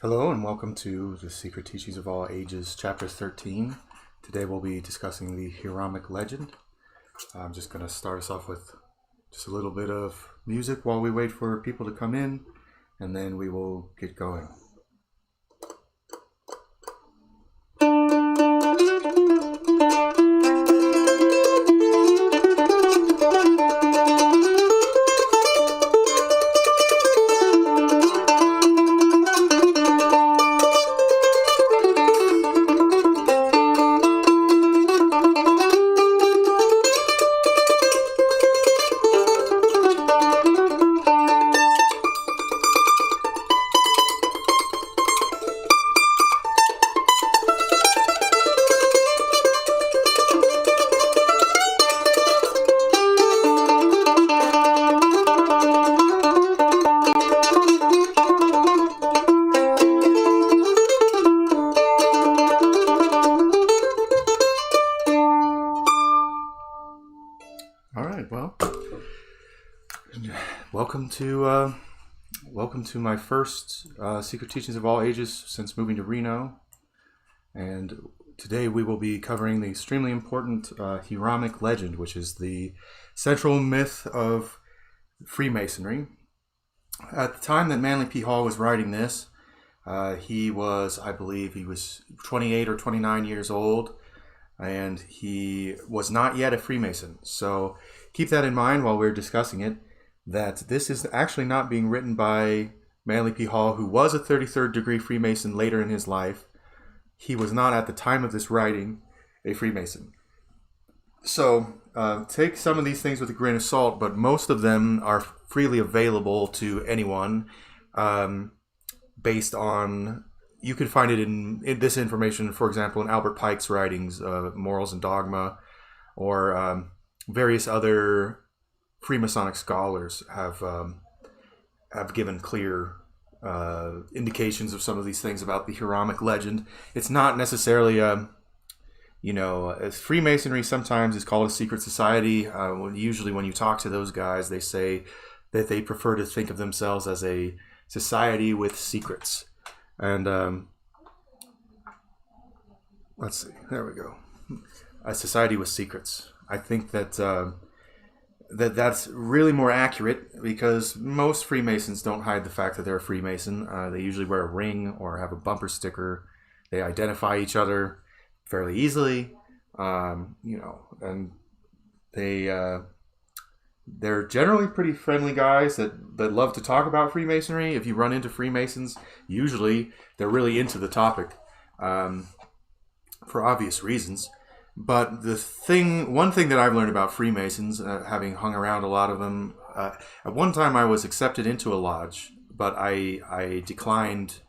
Hello and welcome to the Secret Teachings of All Ages, Chapter 13. Today we'll be discussing the Hiramic legend. I'm just going to start us off with just a little bit of music while we wait for people to come in, and then we will get going. Welcome to my first Secret Teachings of All Ages since moving to Reno, and today we will be covering the extremely important Hiramic legend, which is the central myth of Freemasonry. At the time that Manly P. Hall was writing this, I believe he was 28 or 29 years old, and he was not yet a Freemason. So keep that in mind while we're discussing it, that this is actually not being written by Manly P. Hall, who was a 33rd degree Freemason later in his life. He was not, at the time of this writing, a Freemason. So take some of these things with a grain of salt, but most of them are freely available to anyone based on, you can find it in this information, for example, in Albert Pike's writings, Morals and Dogma, or various other Freemasonic scholars have given clear indications of some of these things about the Hiramic legend. It's not necessarily as Freemasonry sometimes is called a secret society. Usually when you talk to those guys, they say that they prefer to think of themselves as a society with secrets. And let's see, there we go. A society with secrets. I think that that's really more accurate, because most Freemasons don't hide the fact that they're a Freemason. They usually wear a ring or have a bumper sticker. They identify each other fairly easily, and they're generally pretty friendly guys that love to talk about Freemasonry. If you run into Freemasons, usually they're really into the topic for obvious reasons. But one thing that I've learned about Freemasons, having hung around a lot of them, at one time I was accepted into a lodge, but I declined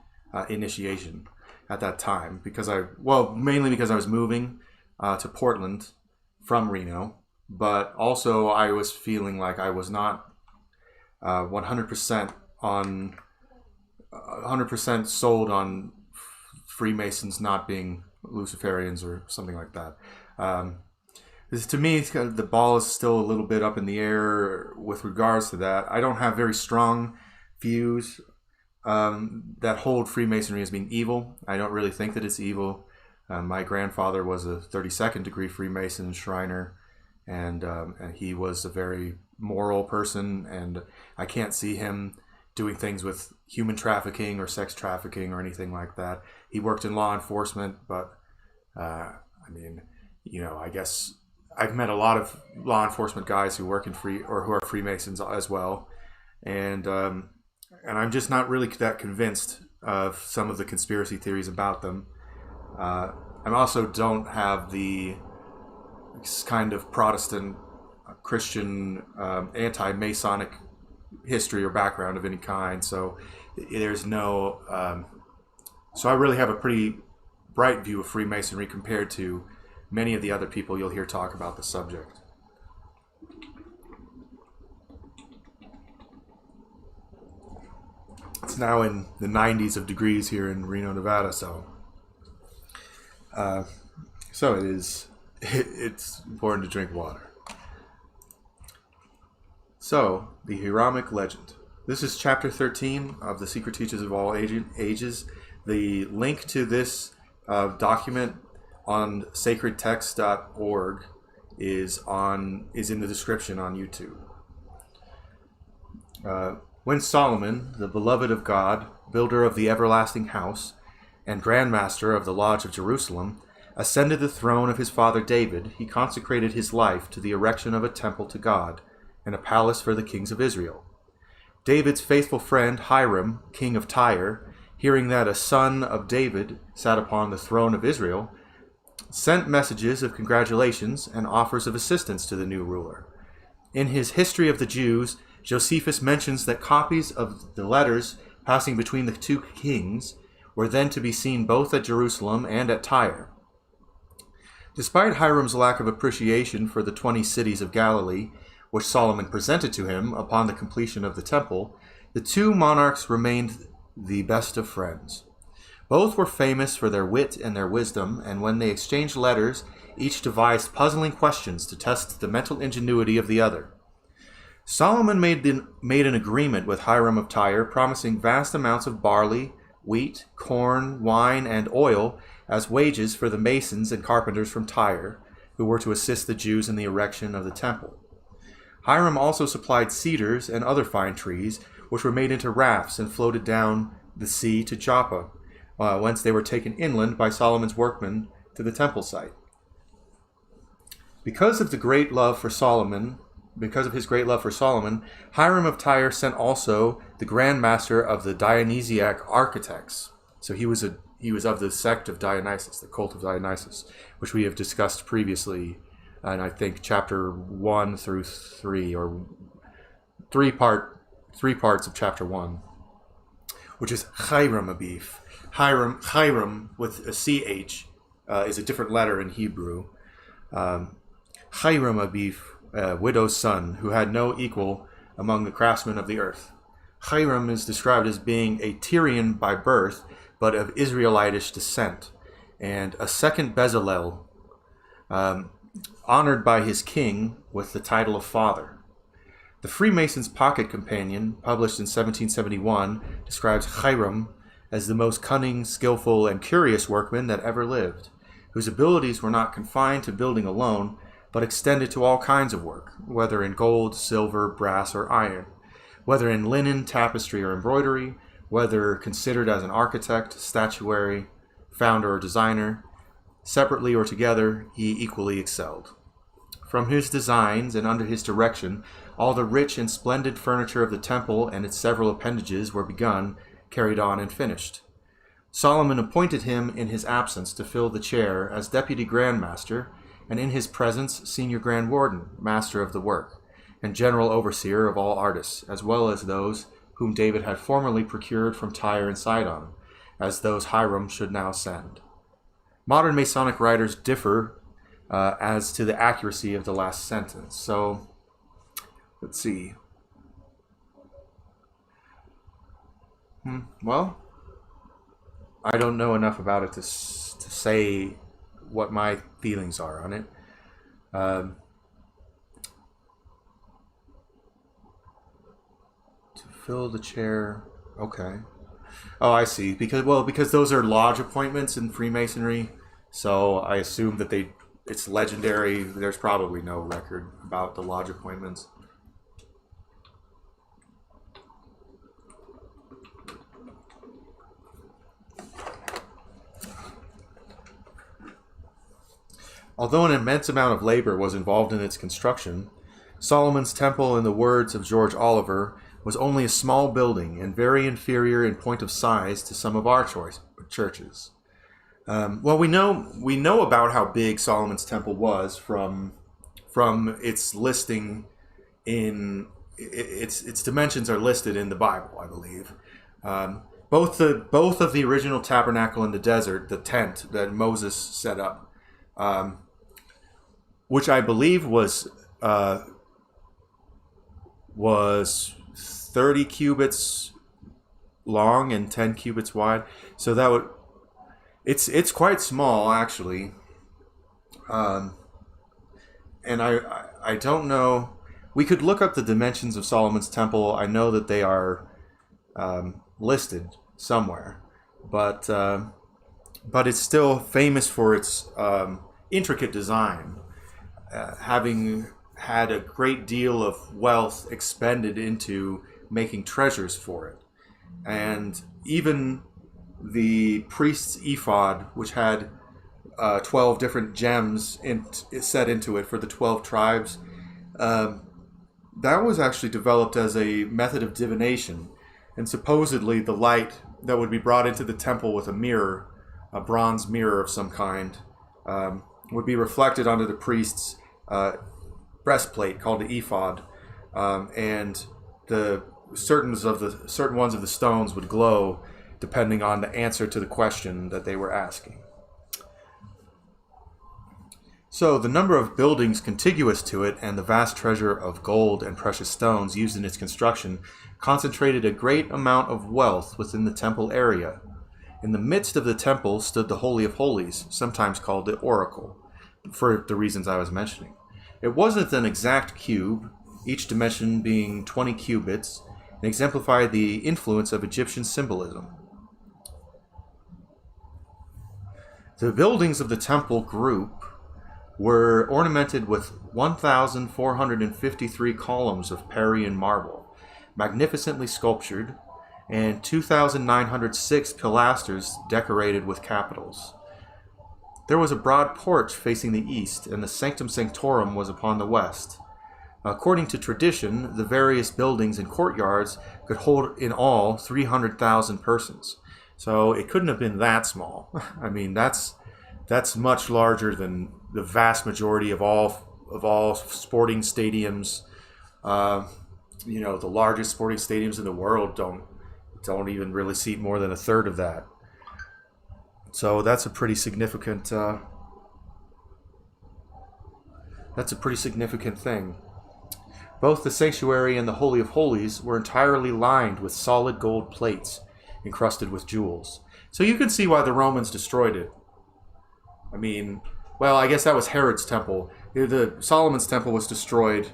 initiation at that time mainly because I was moving to Portland from Reno, but also I was feeling like I was not 100% sold on Freemasons not being Luciferians or something like that. To me, the ball is still a little bit up in the air with regards to that. I don't have very strong views that hold Freemasonry as being evil. I don't really think that it's evil. My grandfather was a 32nd degree Freemason and Shriner, and he was a very moral person, and I can't see him doing things with human trafficking or sex trafficking or anything like that. He worked in law enforcement, but I guess I've met a lot of law enforcement guys who work who are Freemasons as well, and I'm just not really that convinced of some of the conspiracy theories about them. I also don't have the kind of Protestant, Christian, anti-Masonic history or background of any kind, so there's no so I really have a pretty bright view of Freemasonry compared to many of the other people you'll hear talk about the subject. It's now in the 90s of degrees here in Reno, Nevada, so it's important to drink water. So, the Hiramic legend. This is chapter 13 of the Secret Teachers of All Ages. The link to this document on sacredtext.org is in the description on YouTube. When Solomon, the beloved of God, builder of the everlasting house, and grandmaster of the Lodge of Jerusalem, ascended the throne of his father David, he consecrated his life to the erection of a temple to God and a palace for the kings of Israel. David's faithful friend Hiram, king of Tyre, hearing that a son of David sat upon the throne of Israel, sent messages of congratulations and offers of assistance to the new ruler. In his History of the Jews, Josephus mentions that copies of the letters passing between the two kings were then to be seen both at Jerusalem and at Tyre. Despite Hiram's lack of appreciation for the 20 cities of Galilee, which Solomon presented to him upon the completion of the temple, the two monarchs remained the best of friends. Both were famous for their wit and their wisdom, and when they exchanged letters, each devised puzzling questions to test the mental ingenuity of the other. Solomon made an agreement with Hiram of Tyre, promising vast amounts of barley, wheat, corn, wine, and oil as wages for the masons and carpenters from Tyre, who were to assist the Jews in the erection of the temple. Hiram also supplied cedars and other fine trees, which were made into rafts and floated down the sea to Joppa, whence they were taken inland by Solomon's workmen to the temple site. Because of his great love for Solomon, Hiram of Tyre sent also the Grand Master of the Dionysiac architects. So he was of the sect of Dionysus, the cult of Dionysus, which we have discussed previously. And I think chapter 1 through 3, or three parts of chapter 1, which is Hiramabif. Hiram with a CH is a different letter in Hebrew. Hiramabif, widow's son, who had no equal among the craftsmen of the earth. Hiram is described as being a Tyrian by birth, but of Israelitish descent, and a second Bezalel, honored by his king with the title of father. The Freemason's Pocket Companion, published in 1771, describes Hiram as the most cunning, skillful, and curious workman that ever lived, whose abilities were not confined to building alone, but extended to all kinds of work, whether in gold, silver, brass, or iron, whether in linen, tapestry, or embroidery, whether considered as an architect, statuary, founder, or designer. Separately or together, he equally excelled. From his designs and under his direction, all the rich and splendid furniture of the temple and its several appendages were begun, carried on, and finished. Solomon appointed him in his absence to fill the chair as deputy grand master, and in his presence senior grand warden, master of the work, and general overseer of all artists, as well as those whom David had formerly procured from Tyre and Sidon, as those Hiram should now send. Modern Masonic writers differ as to the accuracy of the last sentence. So, let's see. Well, I don't know enough about it to say what my feelings are on it. To fill the chair. Okay. Oh, I see. Because those are lodge appointments in Freemasonry, so I assume that it's legendary. There's probably no record about the lodge appointments. Although an immense amount of labor was involved in its construction, Solomon's Temple, in the words of George Oliver, was only a small building and very inferior in point of size to some of our churches. Well, we know about how big Solomon's Temple was from its listing in its dimensions are listed in the Bible, I believe. Both of the original tabernacle in the desert, the tent that Moses set up, which I believe was 30 cubits long and 10 cubits wide. So that would it's quite small actually. And I don't know. We could look up the dimensions of Solomon's temple. I know that they are listed somewhere, but it's still famous for its intricate design, having had a great deal of wealth expended into making treasures for it. And even the priest's ephod, which had 12 different gems set into it for the 12 tribes, that was actually developed as a method of divination. And supposedly the light that would be brought into the temple with a mirror, a bronze mirror of some kind, would be reflected onto the priest's breastplate called the ephod, and the certain ones of the stones would glow depending on the answer to the question that they were asking. So the number of buildings contiguous to it and the vast treasure of gold and precious stones used in its construction concentrated a great amount of wealth within the temple area. In the midst of the temple stood the Holy of Holies, sometimes called the Oracle, for the reasons I was mentioning. It wasn't an exact cube, each dimension being 20 cubits, and exemplified the influence of Egyptian symbolism. The buildings of the temple group were ornamented with 1,453 columns of Parian marble, magnificently sculptured, and 2,906 pilasters decorated with capitals. There was a broad porch facing the east, and the Sanctum Sanctorum was upon the west. According to tradition, the various buildings and courtyards could hold in all 300,000 persons. So it couldn't have been that small. I mean, that's much larger than the vast majority of all sporting stadiums. The largest sporting stadiums in the world don't even really seat more than a third of that. So that's a pretty significant thing. Both the sanctuary and the Holy of Holies were entirely lined with solid gold plates encrusted with jewels. So you can see why the Romans destroyed it. I mean, well, I guess that was Herod's temple. The Solomon's temple was destroyed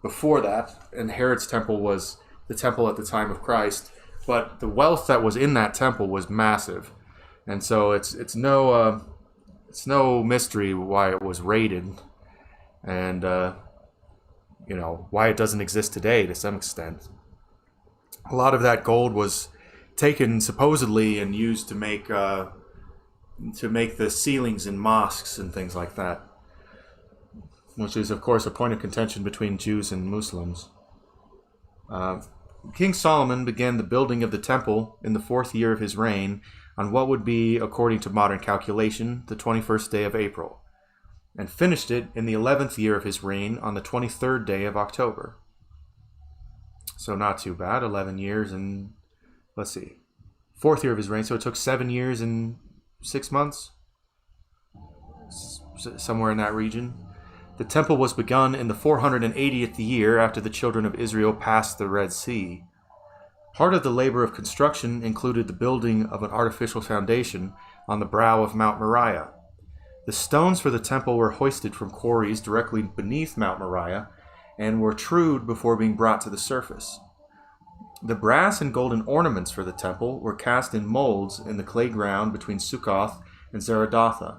before that, and Herod's temple was the temple at the time of Christ. But the wealth that was in that temple was massive. And so it's no mystery why it was raided, and why it doesn't exist today to some extent. A lot of that gold was taken supposedly and used to make the ceilings in mosques and things like that, which is of course a point of contention between Jews and Muslims. King Solomon began the building of the temple in the 4th year of his reign, on what would be, according to modern calculation, the 21st day of April, and finished it in the 11th year of his reign on the 23rd day of October. So not too bad, 11 years and, 4th year of his reign, so it took 7 years and 6 months, somewhere in that region. The temple was begun in the 480th year after the children of Israel passed the Red Sea. Part of the labor of construction included the building of an artificial foundation on the brow of Mount Moriah. The stones for the temple were hoisted from quarries directly beneath Mount Moriah and were trued before being brought to the surface. The brass and golden ornaments for the temple were cast in molds in the clay ground between Succoth and Zaradatha,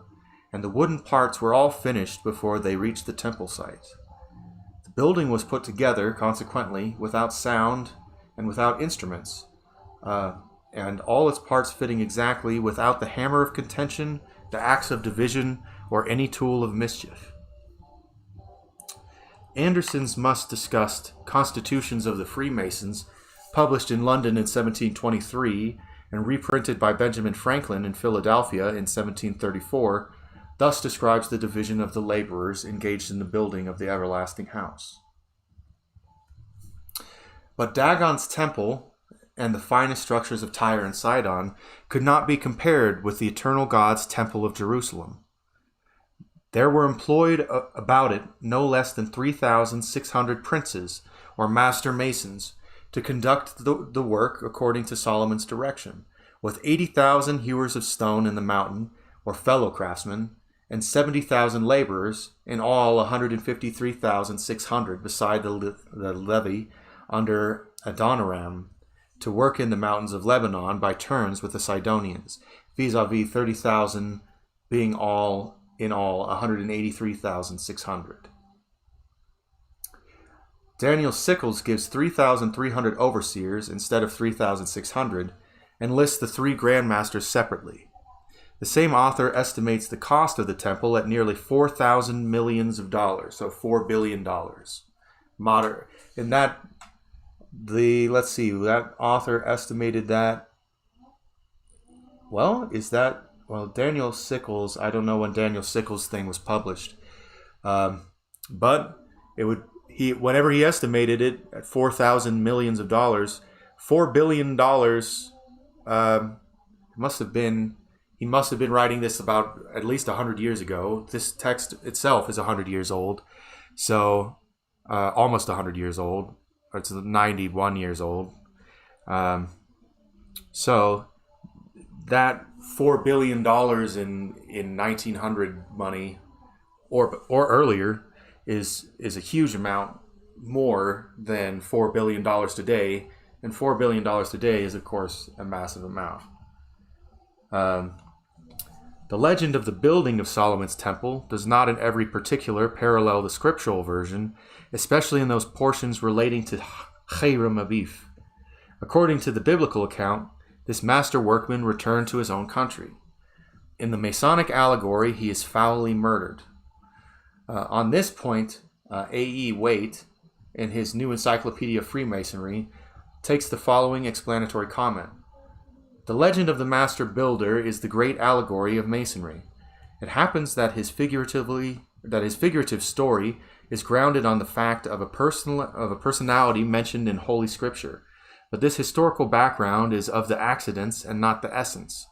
and the wooden parts were all finished before they reached the temple site. The building was put together, consequently, without sound and without instruments, and all its parts fitting exactly without the hammer of contention, the axe of division, or any tool of mischief. Anderson's much-discussed Constitutions of the Freemasons, published in London in 1723 and reprinted by Benjamin Franklin in Philadelphia in 1734, thus describes the division of the laborers engaged in the building of the everlasting house. But Dagon's temple and the finest structures of Tyre and Sidon could not be compared with the eternal God's temple of Jerusalem. There were employed about it no less than 3,600 princes, or master masons, to conduct the work according to Solomon's direction, with 80,000 hewers of stone in the mountain, or fellow craftsmen, and 70,000 laborers, in all 153,600, beside the levy under Adoniram, to work in the mountains of Lebanon by turns with the Sidonians, vis-a-vis 30,000, being all in all 183,600. Daniel Sickles gives 3,300 overseers instead of 3,600, and lists the three grandmasters separately. The same author estimates the cost of the temple at nearly 4,000 millions of dollars, so $4 billion. That author estimated that. Daniel Sickles, I don't know when Daniel Sickles' thing was published, but whenever he estimated it at 4,000 millions of dollars, $4 billion. He must have been writing this about at least 100 years ago. This text itself is 100 years old, so almost 100 years old. It's 91 years old. So that $4 billion in 1900 money or earlier is a huge amount more than $4 billion today. And $4 billion today is, of course, a massive amount. The legend of the building of Solomon's temple does not in every particular parallel the scriptural version, especially in those portions relating to Hiramic. According to the biblical account, this master workman returned to his own country. In the Masonic Allegory, he is foully murdered. On this point, A.E. Waite, in his new Encyclopedia of Freemasonry, takes the following explanatory comment. The legend of the master builder is the great allegory of Masonry. It happens that his figurative story is grounded on the fact of a personality mentioned in Holy Scripture, but this historical background is of the accidents and not the essence.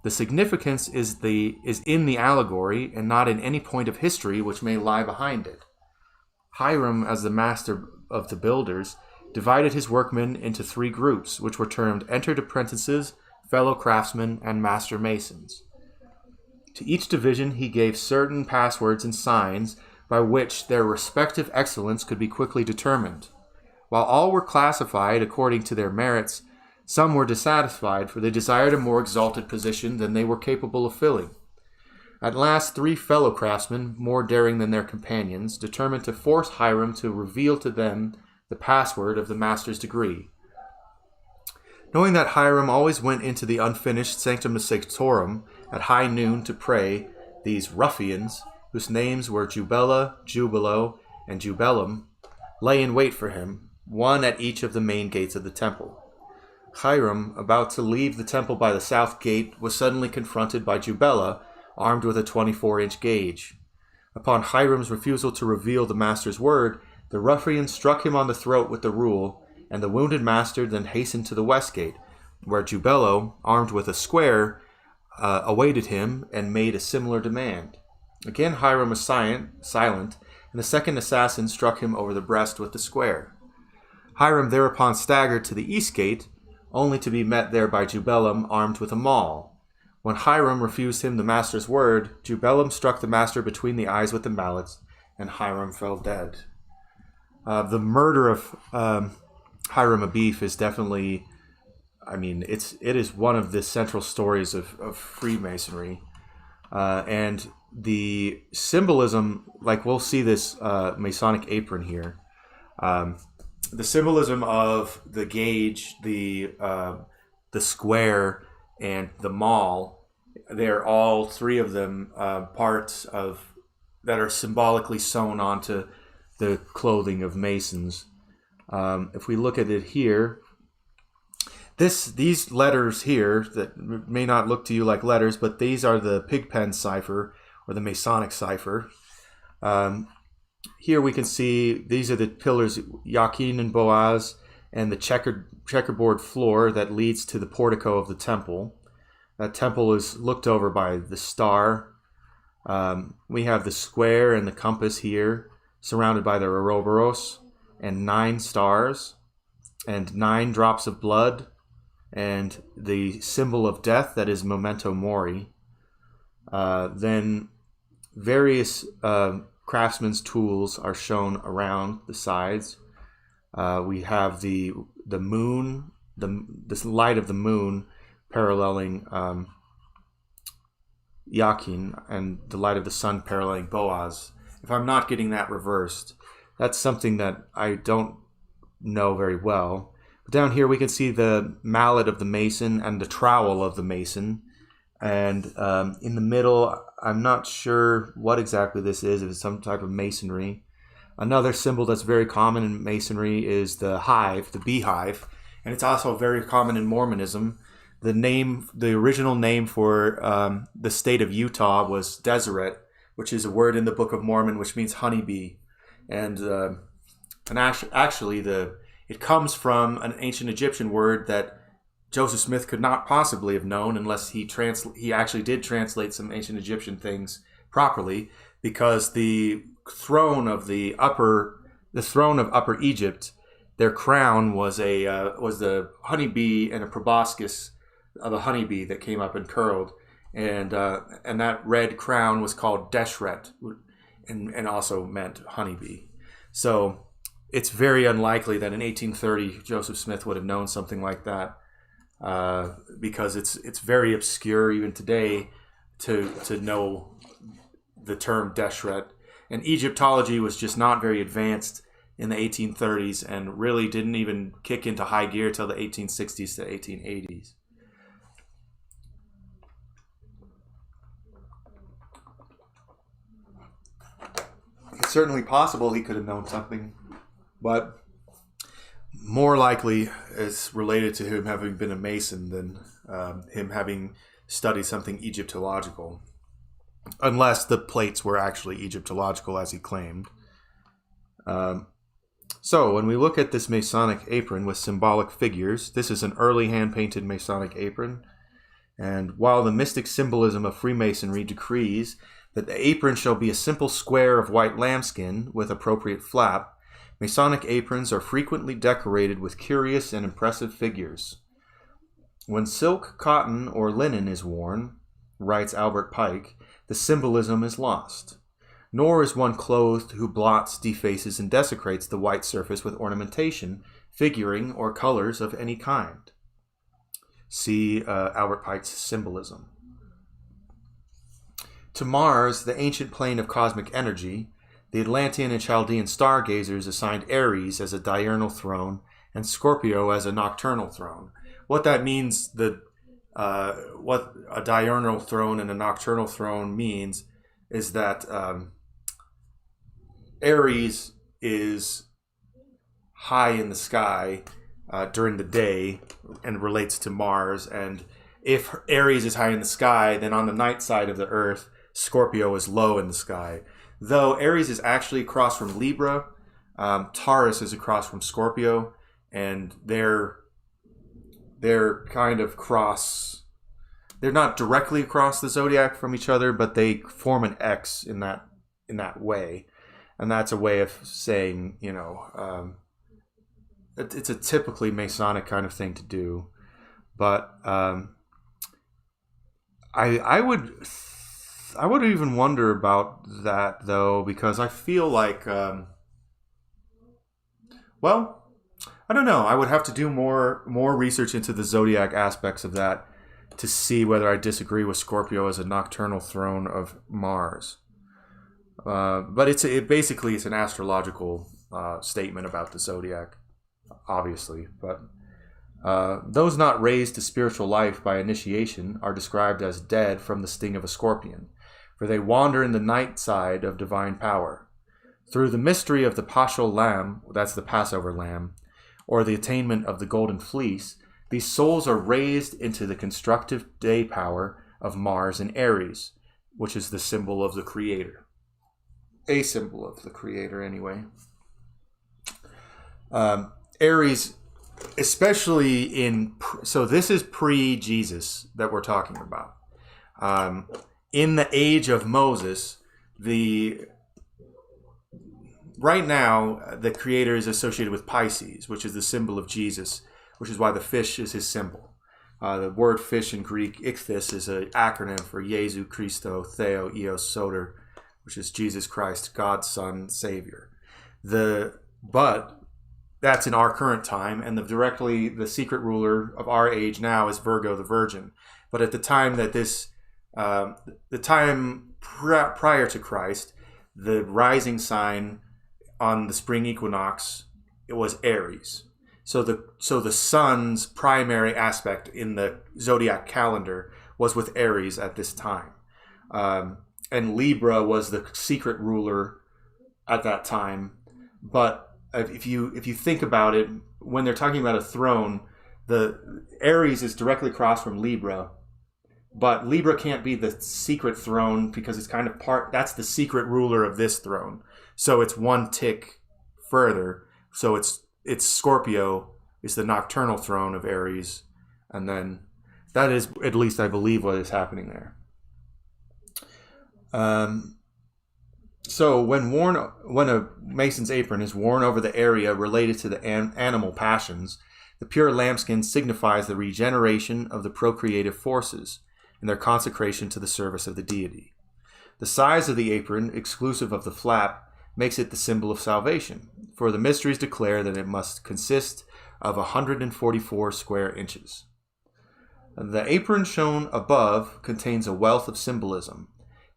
The significance is in the allegory and not in any point of history which may lie behind it. Hiram, as the master of the builders, divided his workmen into three groups, which were termed entered apprentices, fellow craftsmen, and master masons. To each division he gave certain passwords and signs by which their respective excellence could be quickly determined. While all were classified according to their merits, some were dissatisfied, for they desired a more exalted position than they were capable of filling. At last, three fellow craftsmen, more daring than their companions, determined to force Hiram to reveal to them the password of the master's degree. Knowing that Hiram always went into the unfinished Sanctum Sanctorum at high noon to pray, these ruffians, whose names were Jubela, Jubilo, and Jubelum, lay in wait for him, one at each of the main gates of the temple. Hiram, about to leave the temple by the south gate, was suddenly confronted by Jubela, armed with a 24-inch gauge. Upon Hiram's refusal to reveal the master's word, the ruffian struck him on the throat with the rule, and the wounded master then hastened to the west gate, where Jubelo, armed with a square, awaited him and made a similar demand. Again Hiram was silent, and the second assassin struck him over the breast with the square. Hiram thereupon staggered to the east gate, only to be met there by Jubelum, armed with a maul. When Hiram refused him the master's word, Jubelum struck the master between the eyes with the mallets, and Hiram fell dead. The murder of Hiramic is definitely, it is one of the central stories of Freemasonry. And the symbolism, like we'll see this Masonic apron here, the symbolism of the gauge, the square, and the maul, they're all three of them parts of that are symbolically sewn onto the clothing of Masons. If we look at it here, these letters here that may not look to you like letters, but these are the Pigpen cipher or the Masonic cipher. Here we can see these are the pillars, Jachin and Boaz, and the checkerboard floor that leads to the portico of the temple. That temple is looked over by the star. We have the square and the compass here, surrounded by the Ouroboros, and 9 stars, and 9 drops of blood, and the symbol of death that is memento mori. Then various craftsman's tools are shown around the sides. We have the moon, this light of the moon paralleling Yakin, and the light of the sun paralleling Boaz. If I'm not getting that reversed, that's something that I don't know very well. But down here we can see the mallet of the mason and the trowel of the mason. And in the middle, I'm not sure what exactly this is, if it's some type of masonry. Another symbol that's very common in masonry is the hive, the beehive. And it's also very common in Mormonism. The original name for the state of Utah was Deseret, which is a word in the Book of Mormon which means honeybee. And actually, it comes from an ancient Egyptian word that Joseph Smith could not possibly have known unless he actually did translate some ancient Egyptian things properly, because the throne of Upper Egypt, their crown was the honeybee and a proboscis of a honeybee that came up and curled, and that red crown was called Deshret, and also meant honeybee. So it's very unlikely that in 1830 Joseph Smith would have known something like that, because it's very obscure even today to know the term Deshret. And Egyptology was just not very advanced in the 1830s and really didn't even kick into high gear till the 1860s to 1880s. It's certainly possible he could have known something, but more likely it's related to him having been a Mason than him having studied something Egyptological, unless the plates were actually Egyptological as he claimed. So when we look at this Masonic apron with symbolic figures, this is an early hand-painted Masonic apron, and while the mystic symbolism of Freemasonry decrees that the apron shall be a simple square of white lambskin with appropriate flap, Masonic aprons are frequently decorated with curious and impressive figures. When silk, cotton, or linen is worn, writes Albert Pike, the symbolism is lost. Nor is one clothed who blots, defaces, and desecrates the white surface with ornamentation, figuring, or colors of any kind. See Albert Pike's Symbolism. To Mars, the ancient plane of cosmic energy, the Atlantean and Chaldean stargazers assigned Aries as a diurnal throne and Scorpio as a nocturnal throne. What that means, what a diurnal throne and a nocturnal throne means, is that Aries is high in the sky during the day and relates to Mars. And if Aries is high in the sky, then on the night side of the Earth, Scorpio is low in the sky. Though Aries is actually across from Libra, Taurus is across from Scorpio, and they're kind of cross. They're not directly across the zodiac from each other, but they form an X in that way, and that's a way of saying, it's a typically Masonic kind of thing to do. But I would even wonder about that, though, because I feel like, I don't know. I would have to do more research into the zodiac aspects of that to see whether I disagree with Scorpio as a nocturnal throne of Mars. But it's an astrological statement about the zodiac, obviously. But those not raised to spiritual life by initiation are described as dead from the sting of a scorpion, for they wander in the night side of divine power. Through the mystery of the Paschal Lamb, that's the Passover lamb, or the attainment of the golden fleece, these souls are raised into the constructive day power of Mars and Aries, which is the symbol of the Creator. A symbol of the Creator, anyway. Aries, especially so this is pre-Jesus that we're talking about. In the age of Moses, right now, the Creator is associated with Pisces, which is the symbol of Jesus, which is why the fish is his symbol. The word fish in Greek, ichthys, is an acronym for Jesu Christo Theo Eos Soter, which is Jesus Christ, God's Son, Savior. But that's in our current time, and the secret ruler of our age now is Virgo the Virgin. But at the time that the time prior to Christ, the rising sign on the spring equinox, it was Aries. So the sun's primary aspect in the zodiac calendar was with Aries at this time, and Libra was the secret ruler at that time. But if you think about it, when they're talking about a throne, the Aries is directly across from Libra, but Libra can't be the secret throne because it's kind of that's the secret ruler of this throne. So it's one tick further. So it's Scorpio is the nocturnal throne of Aries, and then that is, at least I believe, what is happening there. So when a Mason's apron is worn over the area related to the animal passions, the pure lambskin signifies the regeneration of the procreative forces and their consecration to the service of the deity. The size of the apron, exclusive of the flap, makes it the symbol of salvation, for the mysteries declare that it must consist of 144 square inches. The apron shown above contains a wealth of symbolism.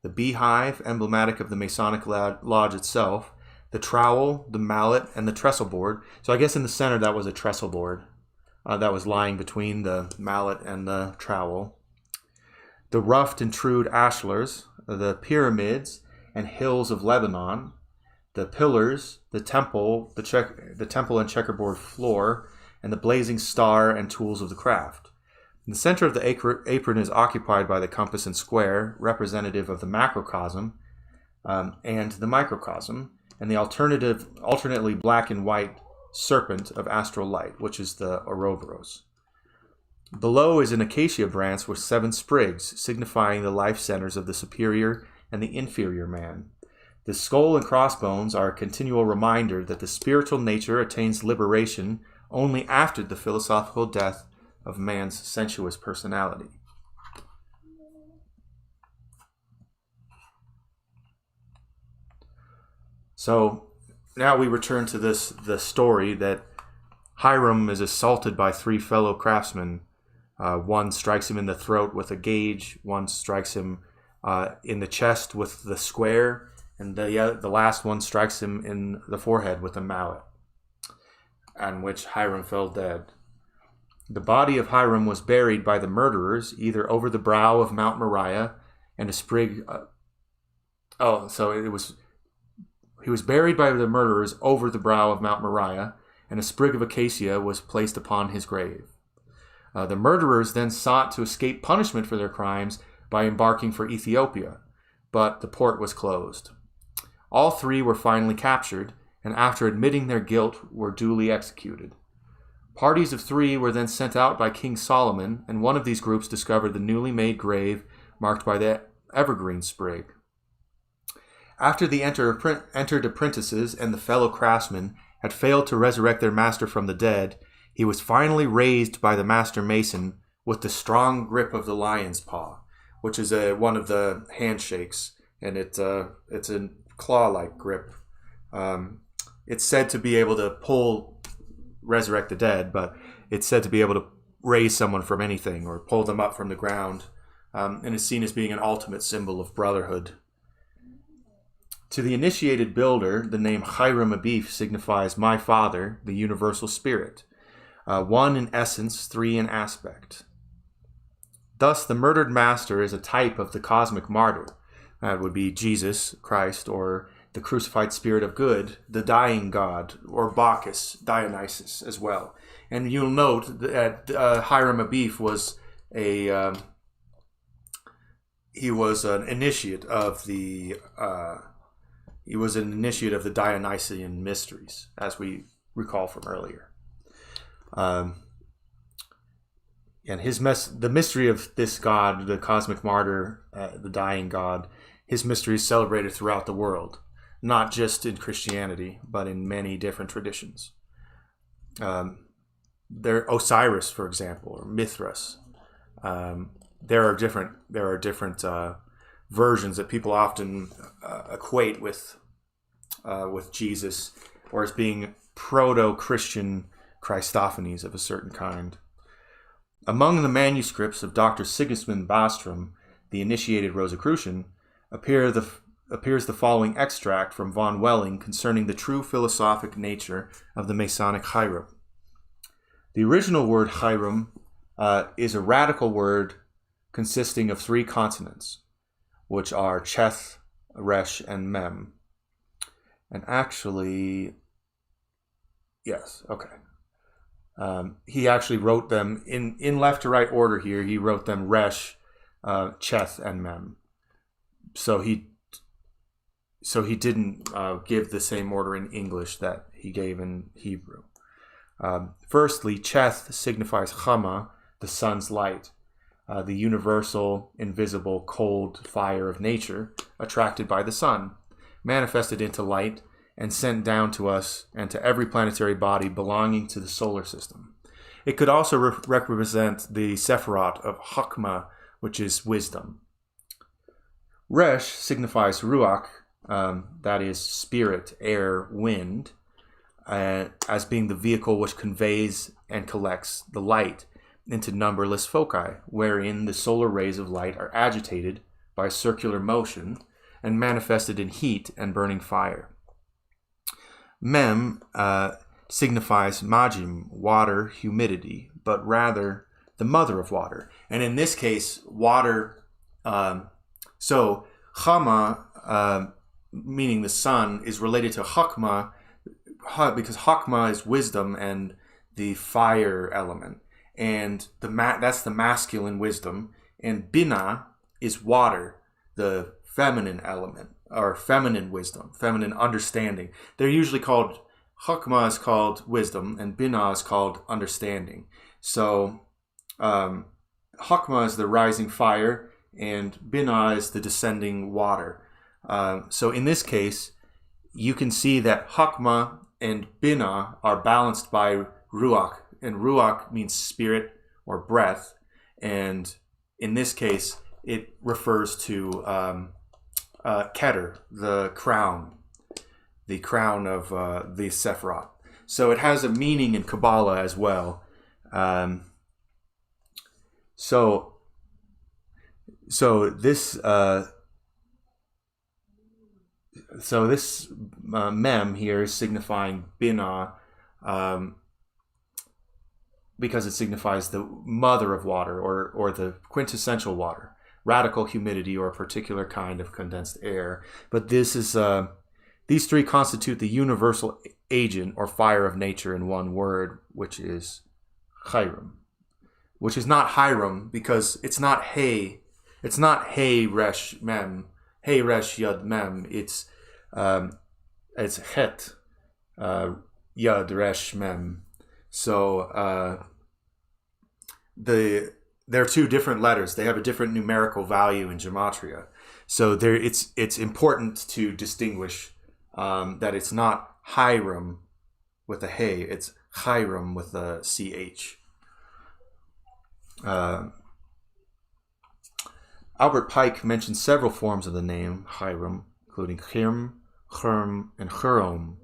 The beehive, emblematic of the Masonic Lodge itself, the trowel, the mallet, and the trestle board. So I guess in the center that was a trestle board that was lying between the mallet and the trowel. The ruffed and trued ashlars, the pyramids and hills of Lebanon, the pillars, the temple, the temple and checkerboard floor, and the blazing star and tools of the craft. The center of the apron is occupied by the compass and square, representative of the macrocosm and the microcosm, and the alternately black and white serpent of astral light, which is the Ouroboros. Below is an acacia branch with 7 sprigs, signifying the life centers of the superior and the inferior man. The skull and crossbones are a continual reminder that the spiritual nature attains liberation only after the philosophical death of man's sensuous personality. So now we return to the story that Hiram is assaulted by 3 fellow craftsmen. One strikes him in the throat with a gauge, one strikes him in the chest with the square, and the last one strikes him in the forehead with a mallet, on which Hiram fell dead. The body of Hiram was buried by the murderers either over the brow of Mount Moriah and a sprig. He was buried by the murderers over the brow of Mount Moriah, and a sprig of acacia was placed upon his grave. The murderers then sought to escape punishment for their crimes by embarking for Ethiopia, but the port was closed. All 3 were finally captured, and after admitting their guilt, were duly executed. Parties of 3 were then sent out by King Solomon, and one of these groups discovered the newly made grave marked by the evergreen sprig. After the entered apprentices and the fellow craftsmen had failed to resurrect their master from the dead, he was finally raised by the master mason with the strong grip of the lion's paw, which is one of the handshakes, and it's a claw-like grip. It's said to be able to resurrect the dead, but it's said to be able to raise someone from anything or pull them up from the ground, and is seen as being an ultimate symbol of brotherhood. To the initiated builder, the name Hiram Abif signifies my father, the universal spirit, 1 in essence, 3 in aspect. Thus, the murdered master is a type of the cosmic martyr. That would be Jesus Christ, or the crucified spirit of good, the dying god, or Bacchus, Dionysus as well. And you'll note that Hiram Abif was he was an initiate of the Dionysian mysteries, as we recall from earlier. And the mystery of this god, the cosmic martyr, the dying god, his mystery is celebrated throughout the world, not just in Christianity, but in many different traditions. There, Osiris, for example, or Mithras. There are different versions that people often equate with Jesus, or as being proto-Christian Christophanies of a certain kind. Among the manuscripts of Dr. Sigismund Bastrom, the Initiated Rosicrucian, appears the following extract from von Welling concerning the true philosophic nature of the Masonic Hiram. The original word Hiram is a radical word consisting of 3 consonants, which are Cheth, Resh, and Mem. And actually, yes, okay. He actually wrote them in left to right order here. He wrote them Resh, Cheth, and Mem. So he didn't give the same order in English that he gave in Hebrew. Firstly, Cheth signifies Chama, the sun's light, the universal, invisible, cold fire of nature, attracted by the sun, manifested into light, and sent down to us and to every planetary body belonging to the solar system. It could also represent the Sephirot of Chokmah, which is wisdom. Resh signifies Ruach, that is spirit, air, wind, as being the vehicle which conveys and collects the light into numberless foci, wherein the solar rays of light are agitated by circular motion and manifested in heat and burning fire. Mem signifies Majim, water, humidity, but rather the mother of water. And in this case, water, so Chama, meaning the sun, is related to Chokmah, because Chokmah is wisdom and the fire element. And that's the masculine wisdom. And Bina is water, the feminine element, or feminine wisdom, feminine understanding. They're usually called, Chokmah is called wisdom, and Bina is called understanding. So Chokmah is the rising fire, and Bina is the descending water. So in this case, you can see that Chokmah and Bina are balanced by Ruach, and Ruach means spirit or breath, and in this case, it refers to Keter, the crown of the Sephirot. So it has a meaning in Kabbalah as well. So this mem here is signifying Bina, because it signifies the mother of water, or the quintessential water, radical humidity, or a particular kind of condensed air. But this is these 3 constitute the universal agent or fire of nature in one word, which is Hiram, which is not Hiram because it's not Hey Resh Mem, Hey Resh Yud Mem. It's Het Yud Resh Mem. So they're 2 different letters. They have a different numerical value in gematria. So it's important to distinguish that it's not Hiram with a Hey, it's Hiram with a CH. Albert Pike mentions several forms of the name Hiram, including Hirm, Herm, and Hurom.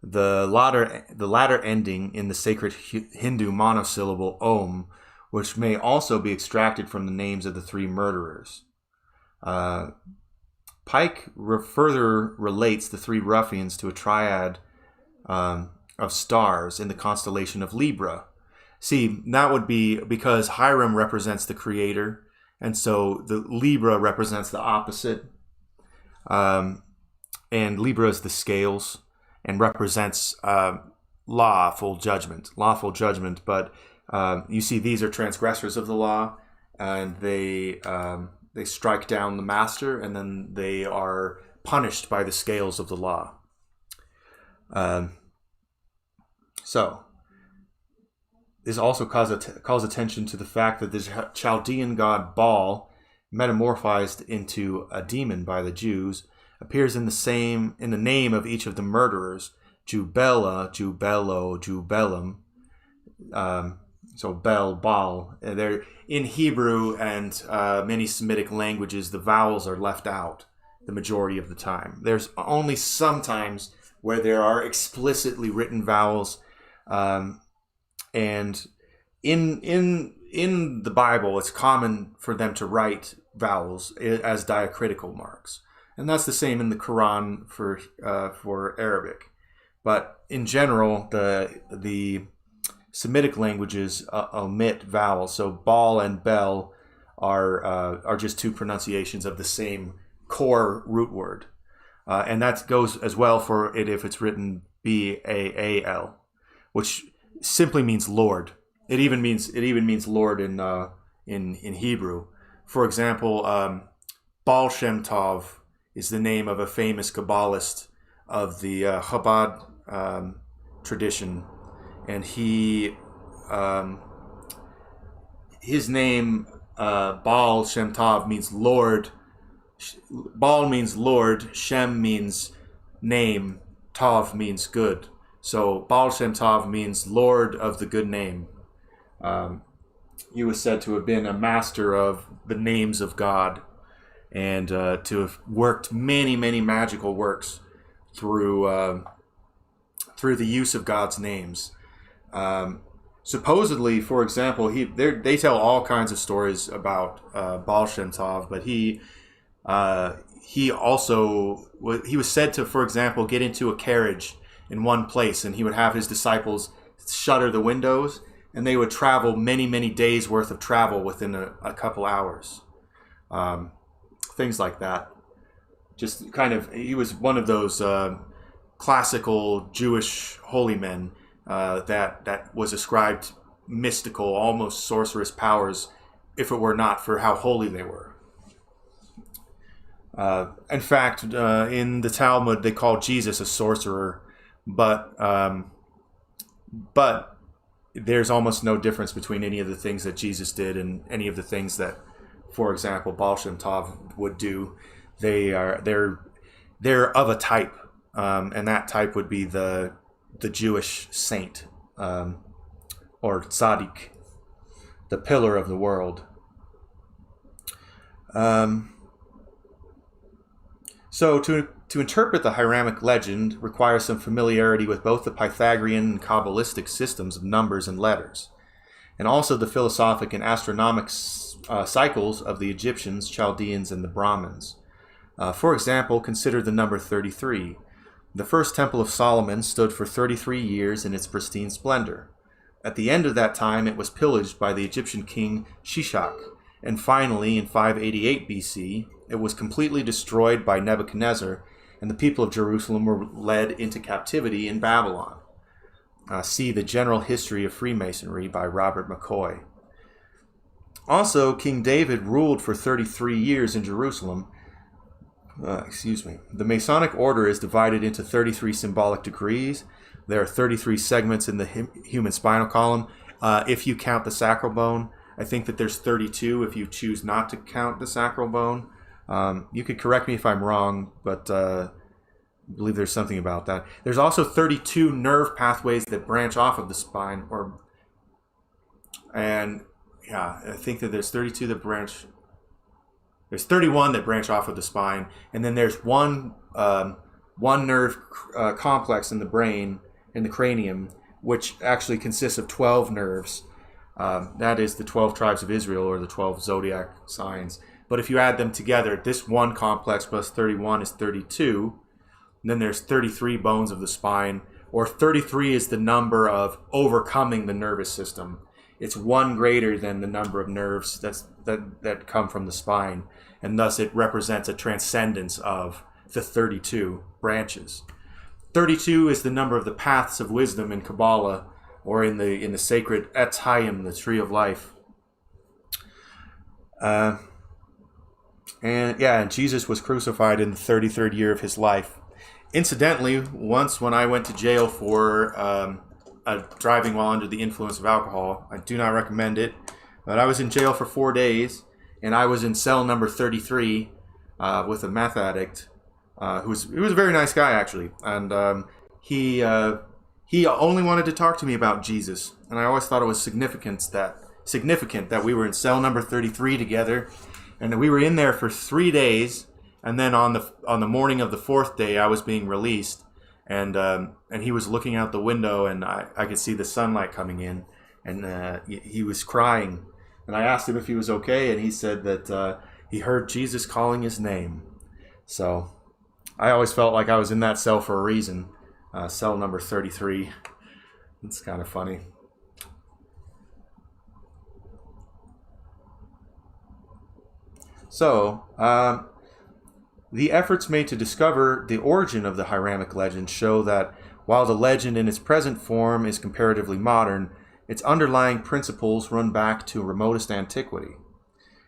The latter ending in the sacred Hindu monosyllable Om, which may also be extracted from the names of the 3 murderers. Pike further relates the 3 ruffians to a triad of stars in the constellation of Libra. See, that would be because Hiram represents the creator, and so the Libra represents the opposite. And Libra is the scales and represents lawful judgment. But you see, these are transgressors of the law, and they strike down the master, and then they are punished by the scales of the law. So this also calls attention to the fact that the Chaldean god Baal, metamorphosed into a demon by the Jews, appears in the name of each of the murderers: Jubela, Jubelo, Jubelum. So Bel, Baal. They're in Hebrew and many Semitic languages, the vowels are left out the majority of the time. There's only sometimes where there are explicitly written vowels, and in the Bible, it's common for them to write vowels as diacritical marks, and that's the same in the Quran for Arabic. But in general, the Semitic languages omit vowels, so Baal and Bel are just two pronunciations of the same core root word, and that goes as well for it if it's written Baal, which simply means Lord. It even means Lord in Hebrew. For example, Baal Shem Tov is the name of a famous Kabbalist of the Chabad tradition, and his name Baal Shem Tov means Lord. Baal means Lord, Shem means name, Tov means good. So Baal Shem Tov means Lord of the good name. He was said to have been a master of the names of God, and to have worked many, many magical works through the use of God's names. Supposedly, for example, they tell all kinds of stories about Baal Shem Tov, but he was said to, for example, get into a carriage in one place, and he would have his disciples shutter the windows, and they would travel many, many days worth of travel within a couple hours. Things like that. Just kind of, he was one of those classical Jewish holy men that was ascribed mystical, almost sorcerous powers, if it were not for how holy they were. In fact, in the Talmud, they call Jesus a sorcerer, but there's almost no difference between any of the things that Jesus did and any of the things that, for example, Baal Shem Tov would do. They're of a type, and that type would be the Jewish saint, or tzaddik, the pillar of the world. So to interpret the Hiramic legend requires some familiarity with both the Pythagorean and Kabbalistic systems of numbers and letters, and also the philosophic and astronomic cycles of the Egyptians, Chaldeans, and the Brahmins. For example, consider the number 33. The first temple of Solomon stood for 33 years in its pristine splendor. At the end of that time, it was pillaged by the Egyptian king Shishak, and finally, in 588 BC, it was completely destroyed by Nebuchadnezzar, and the people of Jerusalem were led into captivity in Babylon. See The General History of Freemasonry by Robert McCoy. Also, King David ruled for 33 years in Jerusalem. The Masonic order is divided into 33 symbolic degrees. There are 33 segments in the human spinal column. If you count the sacral bone, I think that there's 32 if you choose not to count the sacral bone. You could correct me if I'm wrong, but I believe there's something about that. There's also 32 nerve pathways that branch off of the spine, I think that there's 32 that branch. There's 31 that branch off of the spine, and then there's one nerve complex in the brain, in the cranium, which actually consists of 12 nerves. That is the 12 tribes of Israel, or the 12 zodiac signs. But if you add them together, this one complex plus 31 is 32. And then there's 33 bones of the spine, or 33 is the number of overcoming the nervous system. It's one greater than the number of nerves that come from the spine, and thus it represents a transcendence of the 32 branches. 32 is the number of the paths of wisdom in Kabbalah, or in the sacred Etz Hayim, the tree of life. And Jesus was crucified in the 33rd year of his life. Incidentally, once when I went to jail for driving while under the influence of alcohol, I do not recommend it, but I was in jail for 4 days, and I was in cell number 33 with a meth addict he was a very nice guy, actually, and he only wanted to talk to me about Jesus, and I always thought it was significant that we were in cell number 33 together, and that we were in there for 3 days, and then on the morning of the 4th day, I was being released, and he was looking out the window, and I could see the sunlight coming in, and he was crying, and I asked him if he was okay, and he said that he heard Jesus calling his name. So I always felt like I was in that cell for a reason, cell number 33. It's kind of funny. So, the efforts made to discover the origin of the Hiramic legend show that while the legend in its present form is comparatively modern, its underlying principles run back to remotest antiquity.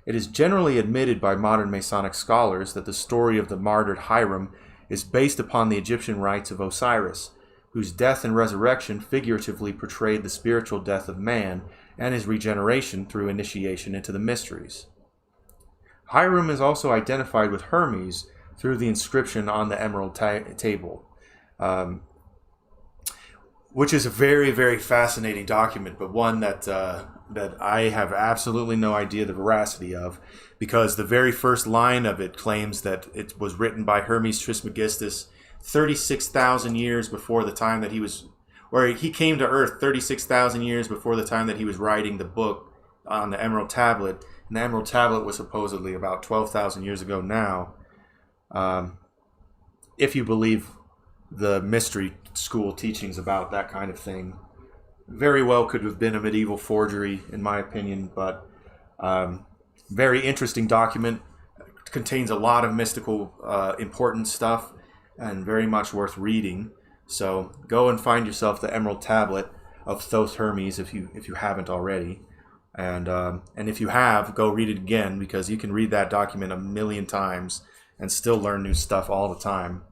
It is generally admitted by modern Masonic scholars that the story of the martyred Hiram is based upon the Egyptian rites of Osiris, whose death and resurrection figuratively portrayed the spiritual death of man and his regeneration through initiation into the mysteries. Hiram is also identified with Hermes through the inscription on the Emerald Table, which is a very, very fascinating document, but one that I have absolutely no idea the veracity of, because the very first line of it claims that it was written by Hermes Trismegistus 36,000 years before the time that he came to Earth 36,000 years before the time that he was writing the book on the Emerald Tablet. And the Emerald Tablet was supposedly about 12,000 years ago now, if you believe the mystery school teachings about that kind of thing. Very well could have been a medieval forgery, in my opinion, but very interesting document. Contains a lot of mystical, important stuff, and very much worth reading. So go and find yourself the Emerald Tablet of Thoth Hermes if you haven't already. And if you have, go read it again, because you can read that document a million times and still learn new stuff all the time.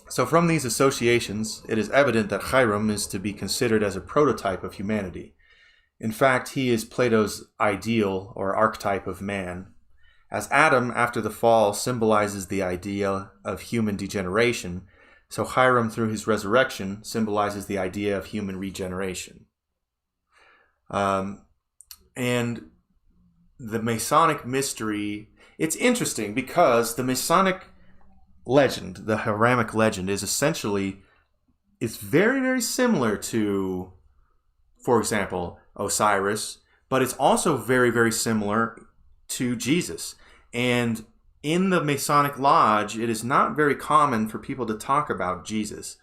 So from these associations, it is evident that Hiram is to be considered as a prototype of humanity. In fact, he is Plato's ideal or archetype of man. As Adam, after the fall, symbolizes the idea of human degeneration, so Hiram, through his resurrection, symbolizes the idea of human regeneration. And the Masonic mystery, it's interesting because the Masonic legend, the Hiramic legend, is essentially, it's very, very similar to, for example, Osiris, but it's also very, very similar to Jesus. And in the Masonic Lodge, it is not very common for people to talk about Jesus.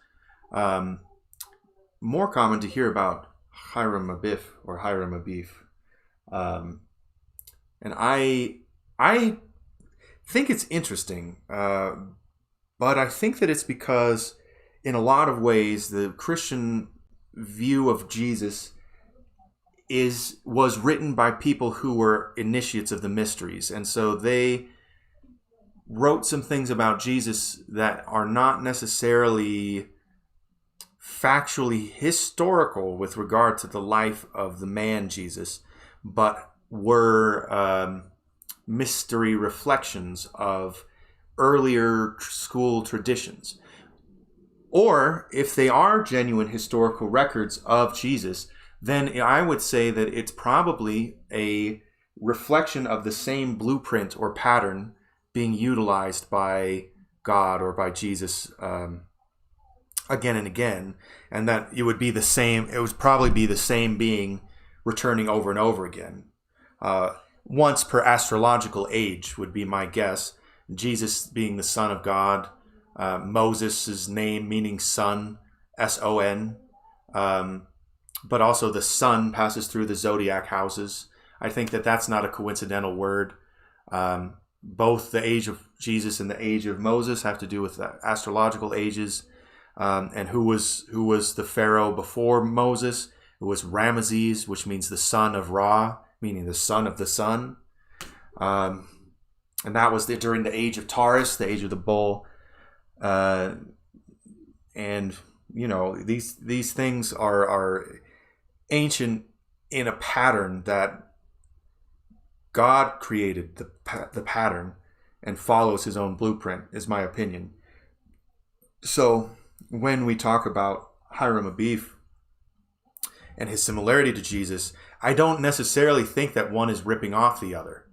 More common to hear about Hiram Abif or Hiram Abif. And I think it's interesting, but I think that it's because in a lot of ways the Christian view of Jesus was written by people who were initiates of the mysteries, and so they wrote some things about Jesus that are not necessarily factually historical with regard to the life of the man Jesus, but were mystery reflections of earlier school traditions. Or if they are genuine historical records of Jesus, then I would say that it's probably a reflection of the same blueprint or pattern being utilized by God or by Jesus again and again, and that it would probably be the same being returning over and over again. Once per astrological age would be my guess. Jesus being the Son of God, Moses' name meaning son, S-O-N, but also the sun passes through the zodiac houses. I think that that's not a coincidental word. Both the age of Jesus and the age of Moses have to do with the astrological ages. And who was the Pharaoh before Moses? It was Ramesses, which means the son of Ra, meaning the son of the sun. And that was during the age of Taurus, the age of the bull. And you know, these things are ancient in a pattern that God created the pattern and follows his own blueprint, is my opinion. So when we talk about Hiram Abif, and his similarity to Jesus, I don't necessarily think that one is ripping off the other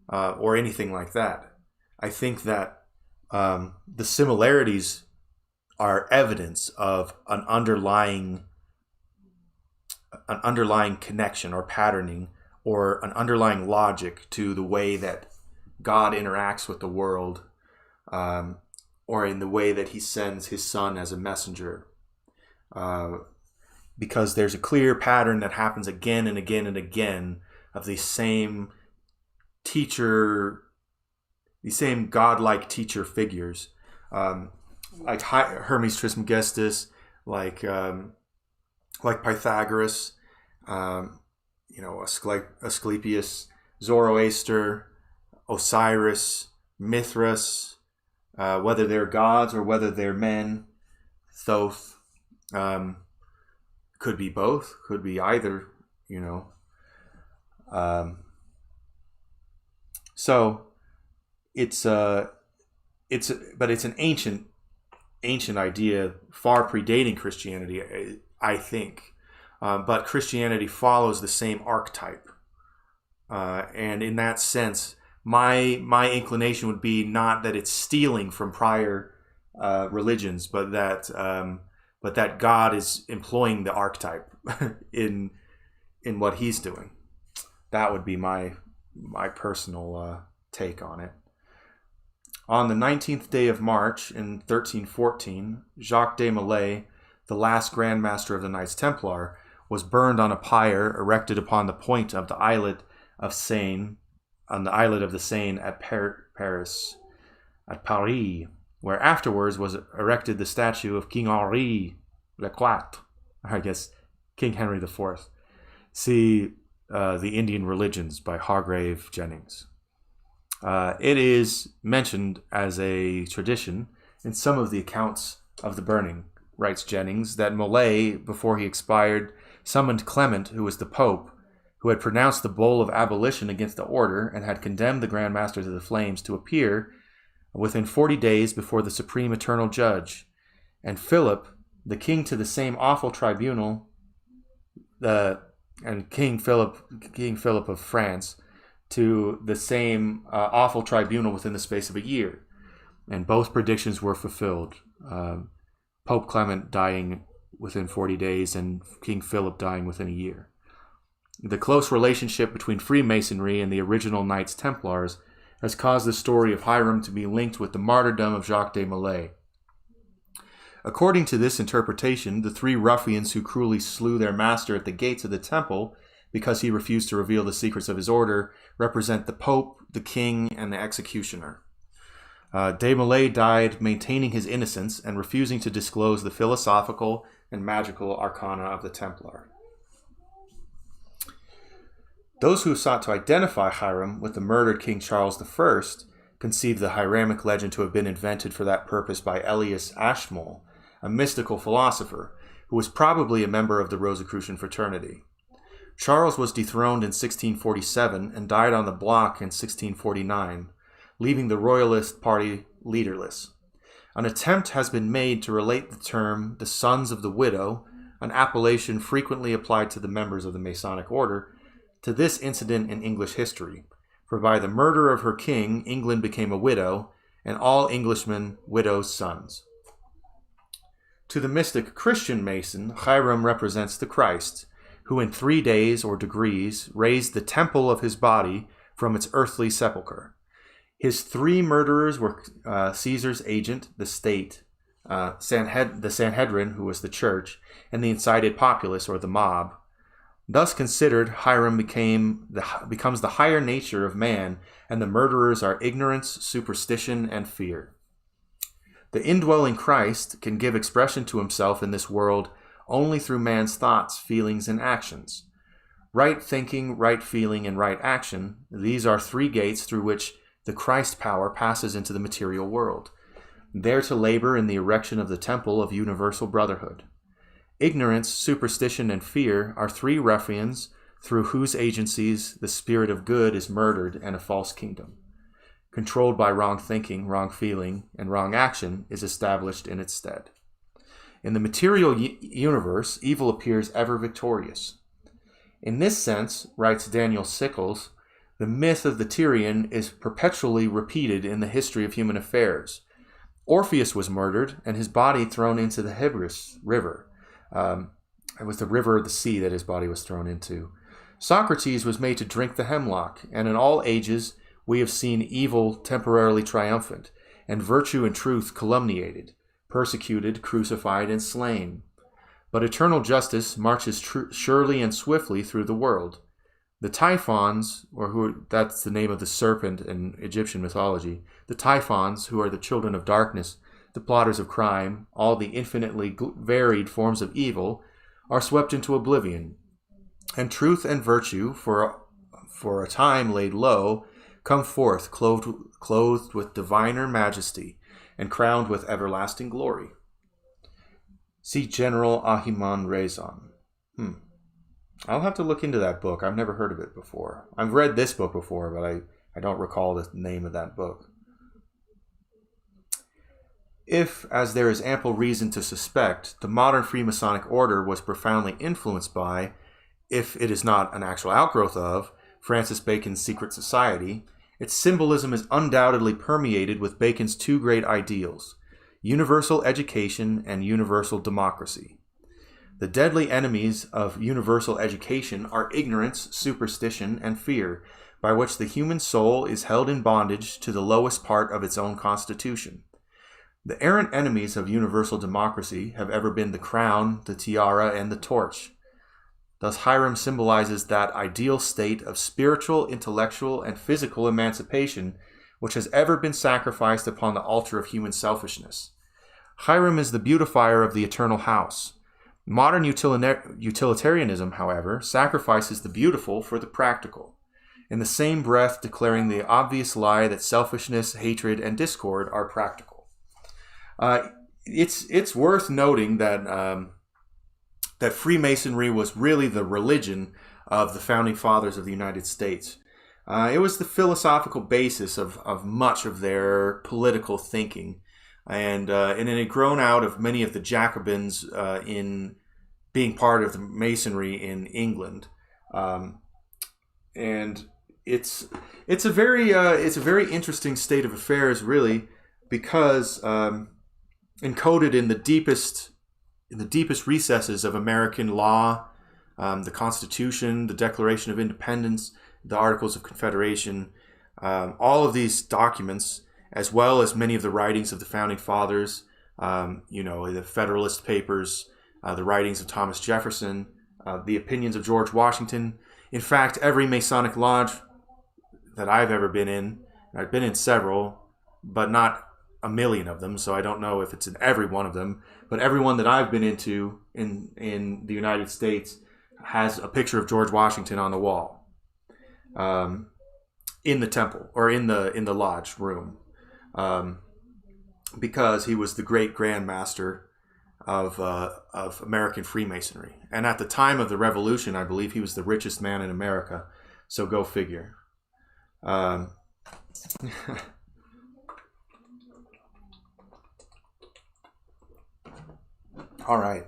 or anything like that. I think that the similarities are evidence of an underlying connection or patterning or an underlying logic to the way that God interacts with the world, or in the way that he sends his son as a messenger. Because there's a clear pattern that happens again and again and again of the same teacher, the same godlike teacher figures, like Hermes Trismegistus, like Pythagoras, Asclepius, Zoroaster, Osiris, Mithras, whether they're gods or whether they're men, Thoth, could be both, could be either, So it's an ancient idea, far predating Christianity, I think. But Christianity follows the same archetype, and in that sense, my inclination would be not that it's stealing from prior religions, but that God is employing the archetype in what he's doing. That would be my personal take on it. On the 19th day of March in 1314, Jacques de Molay, the last Grand Master of the Knights Templar, was burned on a pyre erected upon the point of the islet of Seine, on the islet of the Seine at Paris, where afterwards was erected the statue of King Henri IV, I guess King Henry IV. See The Indian Religions by Hargrave Jennings. It is mentioned as a tradition in some of the accounts of the burning, writes Jennings, that Molay, before he expired, summoned Clement, who was the Pope, who had pronounced the bull of abolition against the order and had condemned the Grand Master to the flames, to appear within 40 days before the Supreme Eternal Judge, and Philip, the king, to the same awful tribunal, and King Philip of France, to the same awful tribunal within the space of a year. And both predictions were fulfilled. Pope Clement dying within 40 days and King Philip dying within a year. The close relationship between Freemasonry and the original Knights Templars has caused the story of Hiram to be linked with the martyrdom of Jacques de Molay. According to this interpretation, the three ruffians who cruelly slew their master at the gates of the temple because he refused to reveal the secrets of his order represent the Pope, the King, and the executioner. De Molay died maintaining his innocence and refusing to disclose the philosophical and magical arcana of the Templar. Those who sought to identify Hiram with the murdered King Charles I conceived the Hiramic legend to have been invented for that purpose by Elias Ashmole, a mystical philosopher who was probably a member of the Rosicrucian fraternity. Charles was dethroned in 1647 and died on the block in 1649, leaving the Royalist party leaderless. An attempt has been made to relate the term the Sons of the Widow, an appellation frequently applied to the members of the Masonic order, to this incident in English history, for by the murder of her king, England became a widow, and all Englishmen widows' sons. To the mystic Christian Mason, Hiram represents the Christ, who in 3 days or degrees raised the temple of his body from its earthly sepulchre. His three murderers were Caesar's agent, the state, the Sanhedrin, who was the church, and the incited populace, or the mob. Thus considered, Hiram becomes the higher nature of man, and the murderers are ignorance, superstition, and fear. The indwelling Christ can give expression to himself in this world only through man's thoughts, feelings, and actions. Right thinking, right feeling, and right action, these are three gates through which the Christ power passes into the material world, there to labor in the erection of the temple of universal brotherhood. Ignorance, superstition, and fear are three ruffians through whose agencies the spirit of good is murdered and a false kingdom, controlled by wrong thinking, wrong feeling, and wrong action, is established in its stead. In the material universe, evil appears ever victorious. In this sense, writes Daniel Sickles, the myth of the Tyrian is perpetually repeated in the history of human affairs. Orpheus was murdered and his body thrown into the Hebrus River. It was the river of the sea that his body was thrown into. Socrates was made to drink the hemlock, and in all ages we have seen evil temporarily triumphant, and virtue and truth calumniated, persecuted, crucified, and slain. But eternal justice marches surely and swiftly through the world. The Typhons, that's the name of the serpent in Egyptian mythology, the Typhons, who are the children of darkness, the plotters of crime, all the infinitely varied forms of evil, are swept into oblivion. And truth and virtue, for a time laid low, come forth clothed with diviner majesty and crowned with everlasting glory. See General Ahiman Rezan. I'll have to look into that book. I've never heard of it before. I've read this book before, but I don't recall the name of that book. If, as there is ample reason to suspect, the modern Freemasonic order was profoundly influenced by, if it is not an actual outgrowth of, Francis Bacon's secret society, its symbolism is undoubtedly permeated with Bacon's two great ideals, universal education and universal democracy. The deadly enemies of universal education are ignorance, superstition, and fear, by which the human soul is held in bondage to the lowest part of its own constitution. The errant enemies of universal democracy have ever been the crown, the tiara, and the torch. Thus Hiram symbolizes that ideal state of spiritual, intellectual, and physical emancipation which has ever been sacrificed upon the altar of human selfishness. Hiram is the beautifier of the eternal house. Modern utilitarianism, however, sacrifices the beautiful for the practical, in the same breath declaring the obvious lie that selfishness, hatred, and discord are practical. It's worth noting that that Freemasonry was really the religion of the founding fathers of the United States. It was the philosophical basis of much of their political thinking. And it had grown out of many of the Jacobins in being part of the Masonry in England, and it's a very interesting state of affairs, really, because encoded in the deepest recesses of American law, the Constitution, the Declaration of Independence, the Articles of Confederation, all of these documents, as well as many of the writings of the Founding Fathers, the Federalist Papers, the writings of Thomas Jefferson, the opinions of George Washington. In fact, every Masonic lodge that I've ever been in, and I've been in several, but not a million of them, so I don't know if it's in every one of them, but every one that I've been into in the United States has a picture of George Washington on the wall, in the temple or in the lodge room. Because he was the great Grand Master of American Freemasonry. And at the time of the Revolution, I believe he was the richest man in America. So go figure. All right.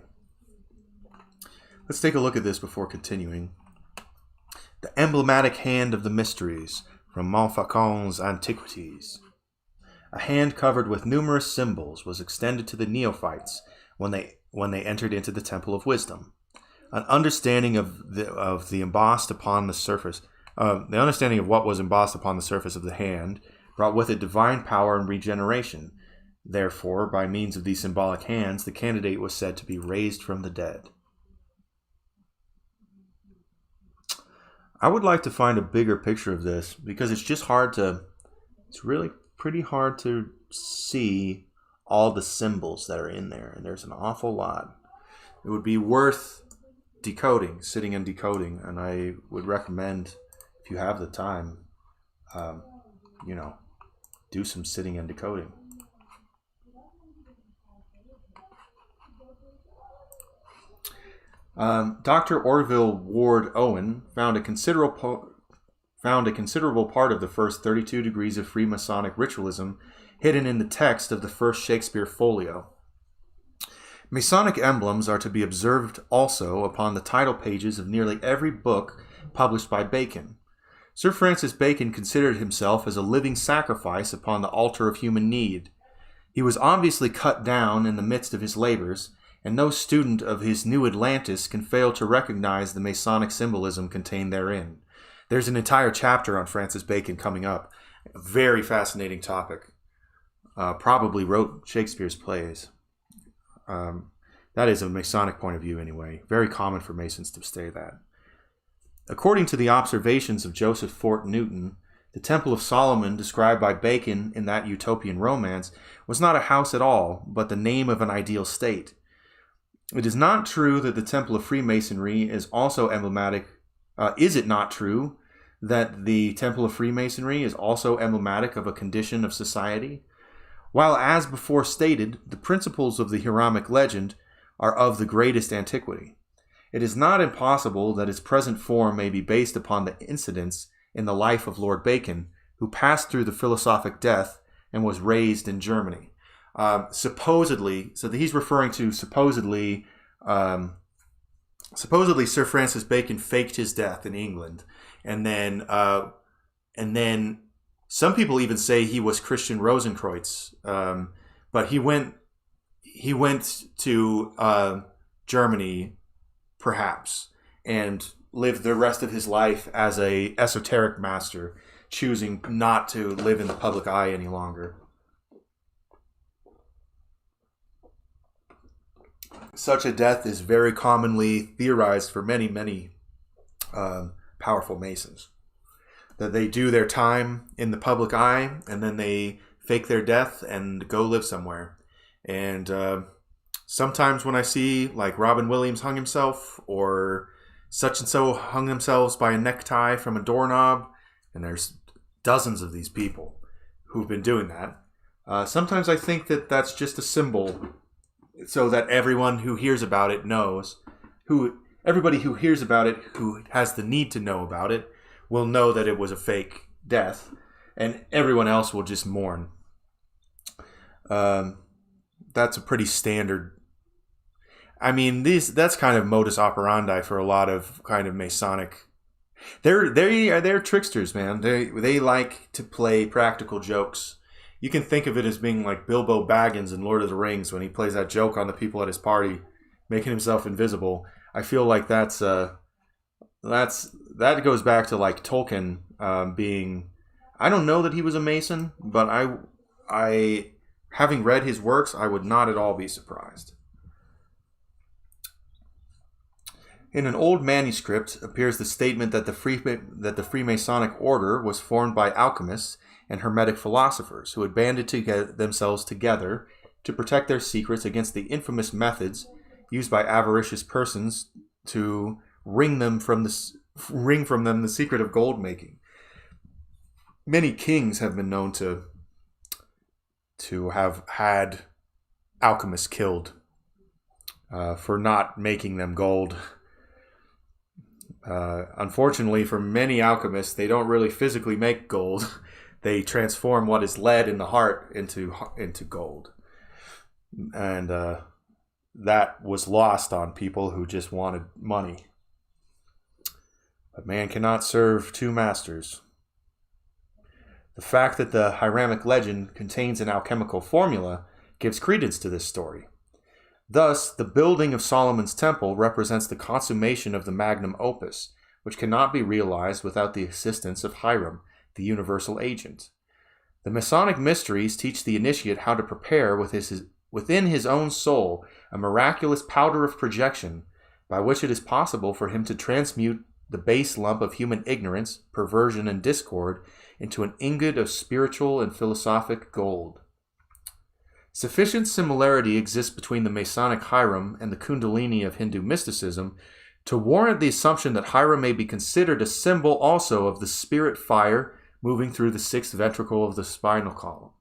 Let's take a look at this before continuing. The emblematic hand of the mysteries from Montfaucon's Antiquities. A hand covered with numerous symbols was extended to the neophytes when they entered into the Temple of Wisdom. An understanding of the embossed upon the surface, the understanding of what was embossed upon the surface of the hand, brought with it divine power and regeneration. Therefore, by means of these symbolic hands, the candidate was said to be raised from the dead. I would like to find a bigger picture of this because it's really pretty hard to see all the symbols that are in there, and there's an awful lot. It would be worth sitting and decoding, and I would recommend, if you have the time, do some sitting and decoding. Dr. Orville Ward Owen found a considerable part of the first 32 degrees of Freemasonic ritualism hidden in the text of the first Shakespeare folio. Masonic emblems are to be observed also upon the title pages of nearly every book published by Bacon. Sir Francis Bacon considered himself as a living sacrifice upon the altar of human need. He was obviously cut down in the midst of his labors, and no student of his New Atlantis can fail to recognize the Masonic symbolism contained therein. There's an entire chapter on Francis Bacon coming up. A very fascinating topic. Probably wrote Shakespeare's plays. That is a Masonic point of view anyway. Very common for Masons to say that. According to the observations of Joseph Fort Newton, the Temple of Solomon described by Bacon in that utopian romance was not a house at all, but the name of an ideal state. It is not true that the Temple of Freemasonry is also emblematic. Is it not true that the Temple of Freemasonry is also emblematic of a condition of society? While, as before stated, the principles of the Hiramic legend are of the greatest antiquity, it is not impossible that its present form may be based upon the incidents in the life of Lord Bacon, who passed through the philosophic death and was raised in Germany. Supposedly, so he's referring to supposedly Sir Francis Bacon faked his death in England, and then some people even say he was Christian Rosenkreuz, but he went to Germany, perhaps, and lived the rest of his life as a esoteric master, choosing not to live in the public eye any longer. Such a death is very commonly theorized for many, many powerful Masons. That they do their time in the public eye, and then they fake their death and go live somewhere. And sometimes when I see, like, Robin Williams hung himself, or such and so hung themselves by a necktie from a doorknob, and there's dozens of these people who've been doing that, sometimes I think that that's just a symbol so that everyone who hears about it knows, everybody who hears about it, who has the need to know about it, will know that it was a fake death, and everyone else will just mourn. That's a pretty standard. I mean, that's kind of modus operandi for a lot of kind of Masonic. They're tricksters, man. They like to play practical jokes. You can think of it as being like Bilbo Baggins in Lord of the Rings when he plays that joke on the people at his party, making himself invisible. I feel like that goes back to like Tolkien being. I don't know that he was a Mason, but I having read his works, I would not at all be surprised. In an old manuscript appears the statement that the Freemasonic order was formed by alchemists and Hermetic philosophers who had banded themselves together to protect their secrets against the infamous methods used by avaricious persons to wring from them the secret of gold making. Many kings have been known to have had alchemists killed for not making them gold. Unfortunately, for many alchemists, they don't really physically make gold. They transform what is lead in the heart into gold. And that was lost on people who just wanted money. But man cannot serve two masters. The fact that the Hiramic legend contains an alchemical formula gives credence to this story. Thus, the building of Solomon's temple represents the consummation of the magnum opus, which cannot be realized without the assistance of Hiram, the universal agent. The Masonic Mysteries teach the initiate how to prepare within his own soul a miraculous powder of projection by which it is possible for him to transmute the base lump of human ignorance, perversion, and discord into an ingot of spiritual and philosophic gold. Sufficient similarity exists between the Masonic Hiram and the Kundalini of Hindu mysticism to warrant the assumption that Hiram may be considered a symbol also of the spirit fire moving through the sixth ventricle of the spinal column.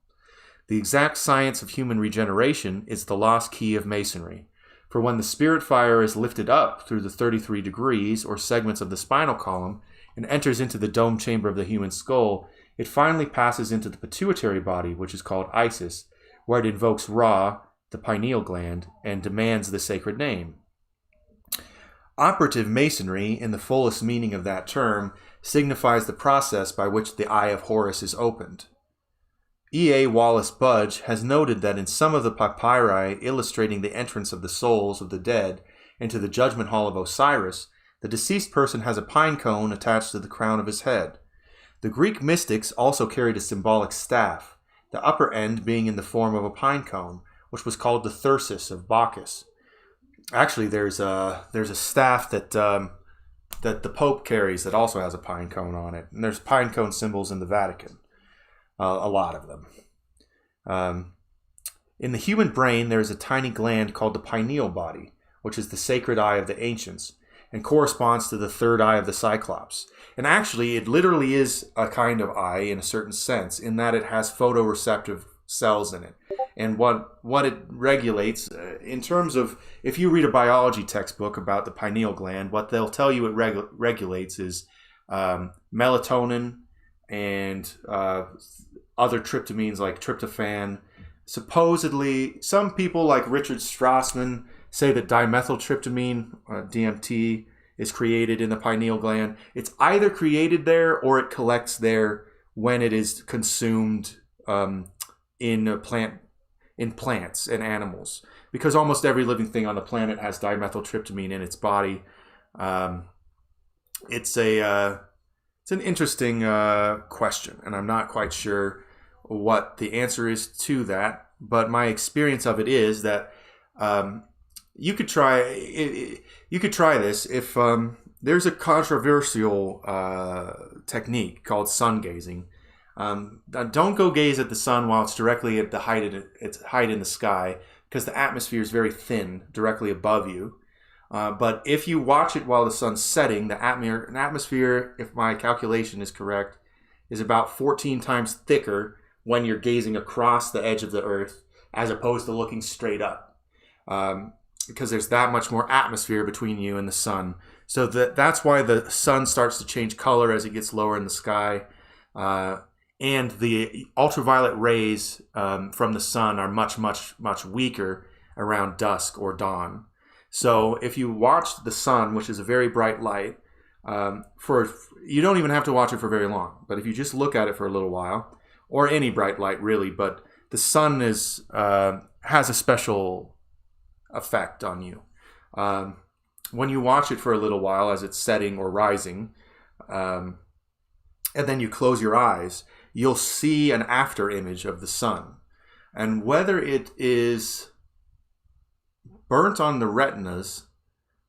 The exact science of human regeneration is the lost key of Masonry, for when the spirit fire is lifted up through the 33 degrees or segments of the spinal column and enters into the dome chamber of the human skull, it finally passes into the pituitary body, which is called Isis, where it invokes Ra, the pineal gland, and demands the sacred name. Operative Masonry, in the fullest meaning of that term, signifies the process by which the Eye of Horus is opened. E.A. Wallace Budge has noted that in some of the papyri illustrating the entrance of the souls of the dead into the judgment hall of Osiris, the deceased person has a pine cone attached to the crown of his head. The Greek mystics also carried a symbolic staff, the upper end being in the form of a pine cone, which was called the thyrsus of Bacchus. Actually, there's a staff that the Pope carries that also has a pine cone on it, and there's pine cone symbols in the Vatican, a lot of them. In the human brain, there is a tiny gland called the pineal body, which is the sacred eye of the ancients, and corresponds to the third eye of the Cyclops. And actually, it literally is a kind of eye in a certain sense, in that it has photoreceptive cells in it. And what it regulates, in terms of, if you read a biology textbook about the pineal gland, what they'll tell you it regulates is melatonin and other tryptamines like tryptophan. Supposedly, some people like Richard Strassman say that dimethyltryptamine, DMT, is created in the pineal gland. It's either created there or it collects there when it is consumed in plants and animals, because almost every living thing on the planet has dimethyltryptamine in its body. It's an interesting question, and I'm not quite sure what the answer is to that. But my experience of it is that you could try this if there's a controversial technique called sun gazing. Don't go gaze at the sun while it's directly at its height in the sky, because the atmosphere is very thin directly above you. But if you watch it while the sun's setting, the atmosphere, if my calculation is correct, is about 14 times thicker when you're gazing across the edge of the earth as opposed to looking straight up. Because there's that much more atmosphere between you and the sun. So that's why the sun starts to change color as it gets lower in the sky. And the ultraviolet rays from the sun are much, much, much weaker around dusk or dawn. So if you watch the sun, which is a very bright light, you don't even have to watch it for very long. But if you just look at it for a little while, or any bright light really, but the sun has a special effect on you. When you watch it for a little while as it's setting or rising, and then you close your eyes, you'll see an after image of the sun. And whether it is burnt on the retinas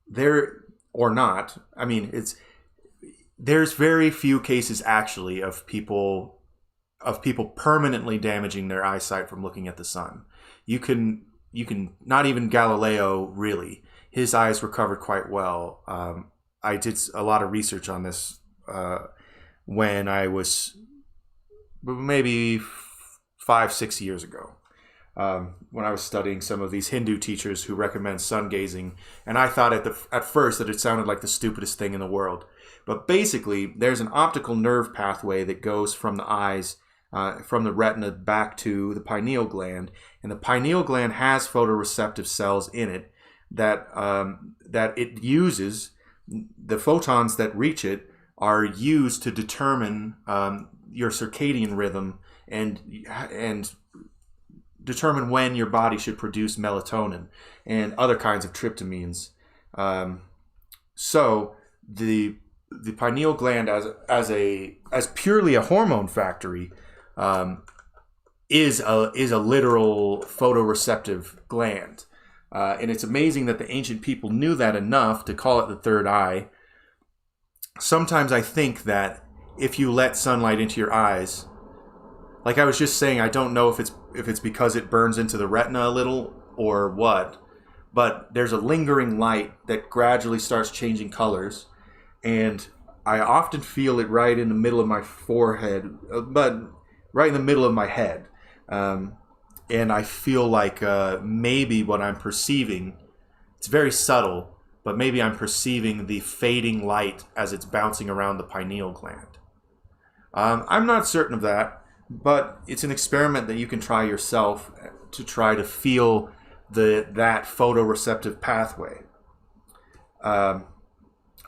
there or not, I mean, there's very few cases actually of people permanently damaging their eyesight from looking at the sun. You can not even Galileo, really. His eyes recovered quite well. I did a lot of research on this when I was maybe 5-6 years ago, when I was studying some of these Hindu teachers who recommend sun gazing. And I thought at first that it sounded like the stupidest thing in the world. But basically, there's an optical nerve pathway that goes from the eyes, from the retina back to the pineal gland. And the pineal gland has photoreceptive cells in it that it uses. The photons that reach it are used to determine your circadian rhythm and determine when your body should produce melatonin and other kinds of tryptamines. So the pineal gland as purely a hormone factory is a literal photoreceptive gland. And it's amazing that the ancient people knew that enough to call it the third eye. Sometimes I think that if you let sunlight into your eyes, like I was just saying, I don't know if it's because it burns into the retina a little or what, but there's a lingering light that gradually starts changing colors, and I often feel it right in the middle of my forehead, but right in the middle of my head. And I feel like maybe what I'm perceiving, it's very subtle, but maybe I'm perceiving the fading light as it's bouncing around the pineal gland. I'm not certain of that, but it's an experiment that you can try yourself to try to feel that photoreceptive pathway.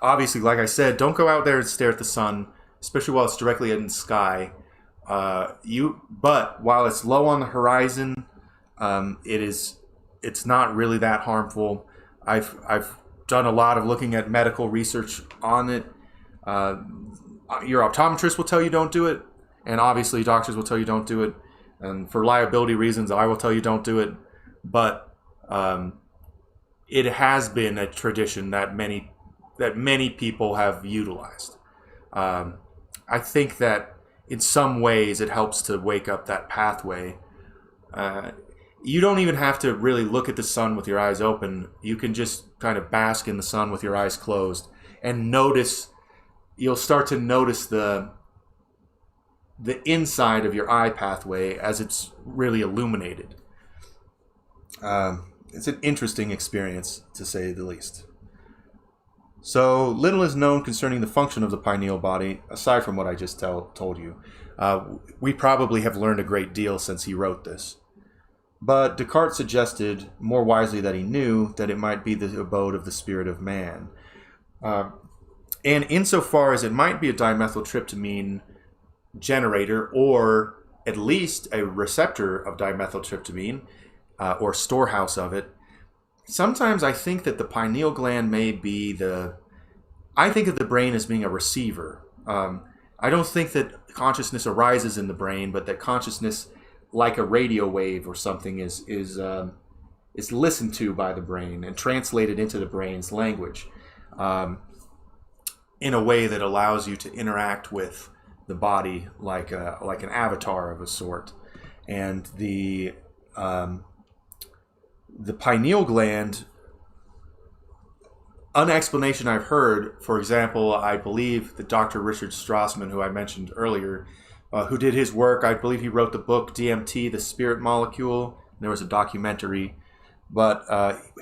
Obviously, like I said, don't go out there and stare at the sun, especially while it's directly in the sky. But while it's low on the horizon, it's not really that harmful. I've done a lot of looking at medical research on it. Your optometrist will tell you don't do it, and obviously doctors will tell you don't do it. And for liability reasons, I will tell you don't do it. But it has been a tradition that many people have utilized. I think that in some ways it helps to wake up that pathway. You don't even have to really look at the sun with your eyes open. You can just kind of bask in the sun with your eyes closed and you'll start to notice the inside of your eye pathway as it's really illuminated. It's an interesting experience, to say the least. So little is known concerning the function of the pineal body, aside from what I just told you. We probably have learned a great deal since he wrote this. But Descartes suggested, more wisely than he knew, that it might be the abode of the spirit of man. And insofar as it might be a dimethyltryptamine generator, or at least a receptor of dimethyltryptamine, or storehouse of it, sometimes I think that the pineal gland may be I think of the brain as being a receiver. I don't think that consciousness arises in the brain, but that consciousness, like a radio wave or something, is listened to by the brain and translated into the brain's language in a way that allows you to interact with the body like an avatar of a sort. And the pineal gland, an explanation I've heard, for example, I believe that Dr. Richard Strassman, who I mentioned earlier, who did his work, I believe he wrote the book DMT, The Spirit Molecule. There was a documentary. But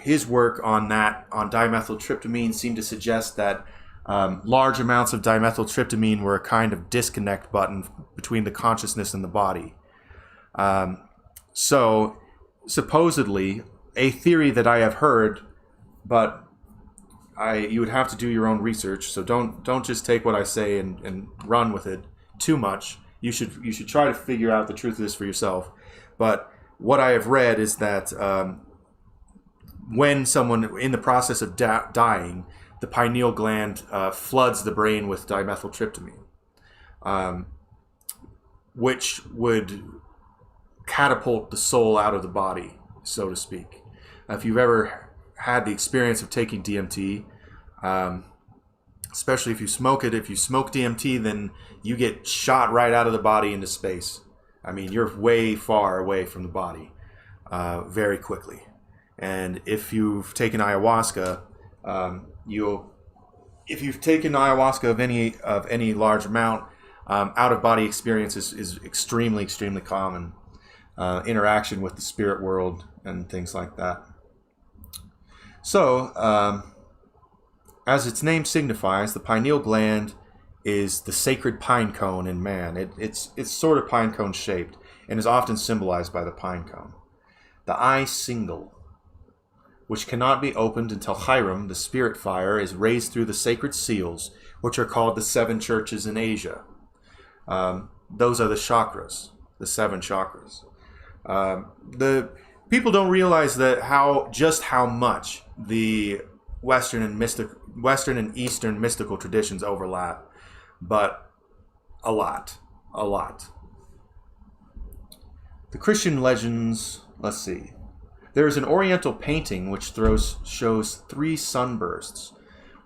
his work on dimethyltryptamine seemed to suggest that large amounts of dimethyltryptamine were a kind of disconnect button between the consciousness and the body. So, supposedly, a theory that I have heard, but you would have to do your own research, so don't just take what I say and run with it too much. You should try to figure out the truth of this for yourself. But what I have read is that when someone in the process of dying, the pineal gland floods the brain with dimethyltryptamine, which would catapult the soul out of the body, so to speak. If you've ever had the experience of taking DMT, especially if you smoke DMT, then you get shot right out of the body into space. I mean, you're way far away from the body very quickly. And if you've taken ayahuasca, if you've taken ayahuasca of any large amount, out of body experience is extremely, extremely common. Interaction with the spirit world and things like that. So, as its name signifies, the pineal gland is the sacred pine cone in man. It's sort of pine cone shaped and is often symbolized by the pine cone. The eye single, which cannot be opened until Hiram, the spirit fire, is raised through the sacred seals, which are called the 7 churches in Asia. Those are the chakras, the 7 chakras. The people don't realize that how much the Western and Eastern mystical traditions overlap, but a lot. The Christian legends, let's see. There is an Oriental painting which shows 3 sunbursts.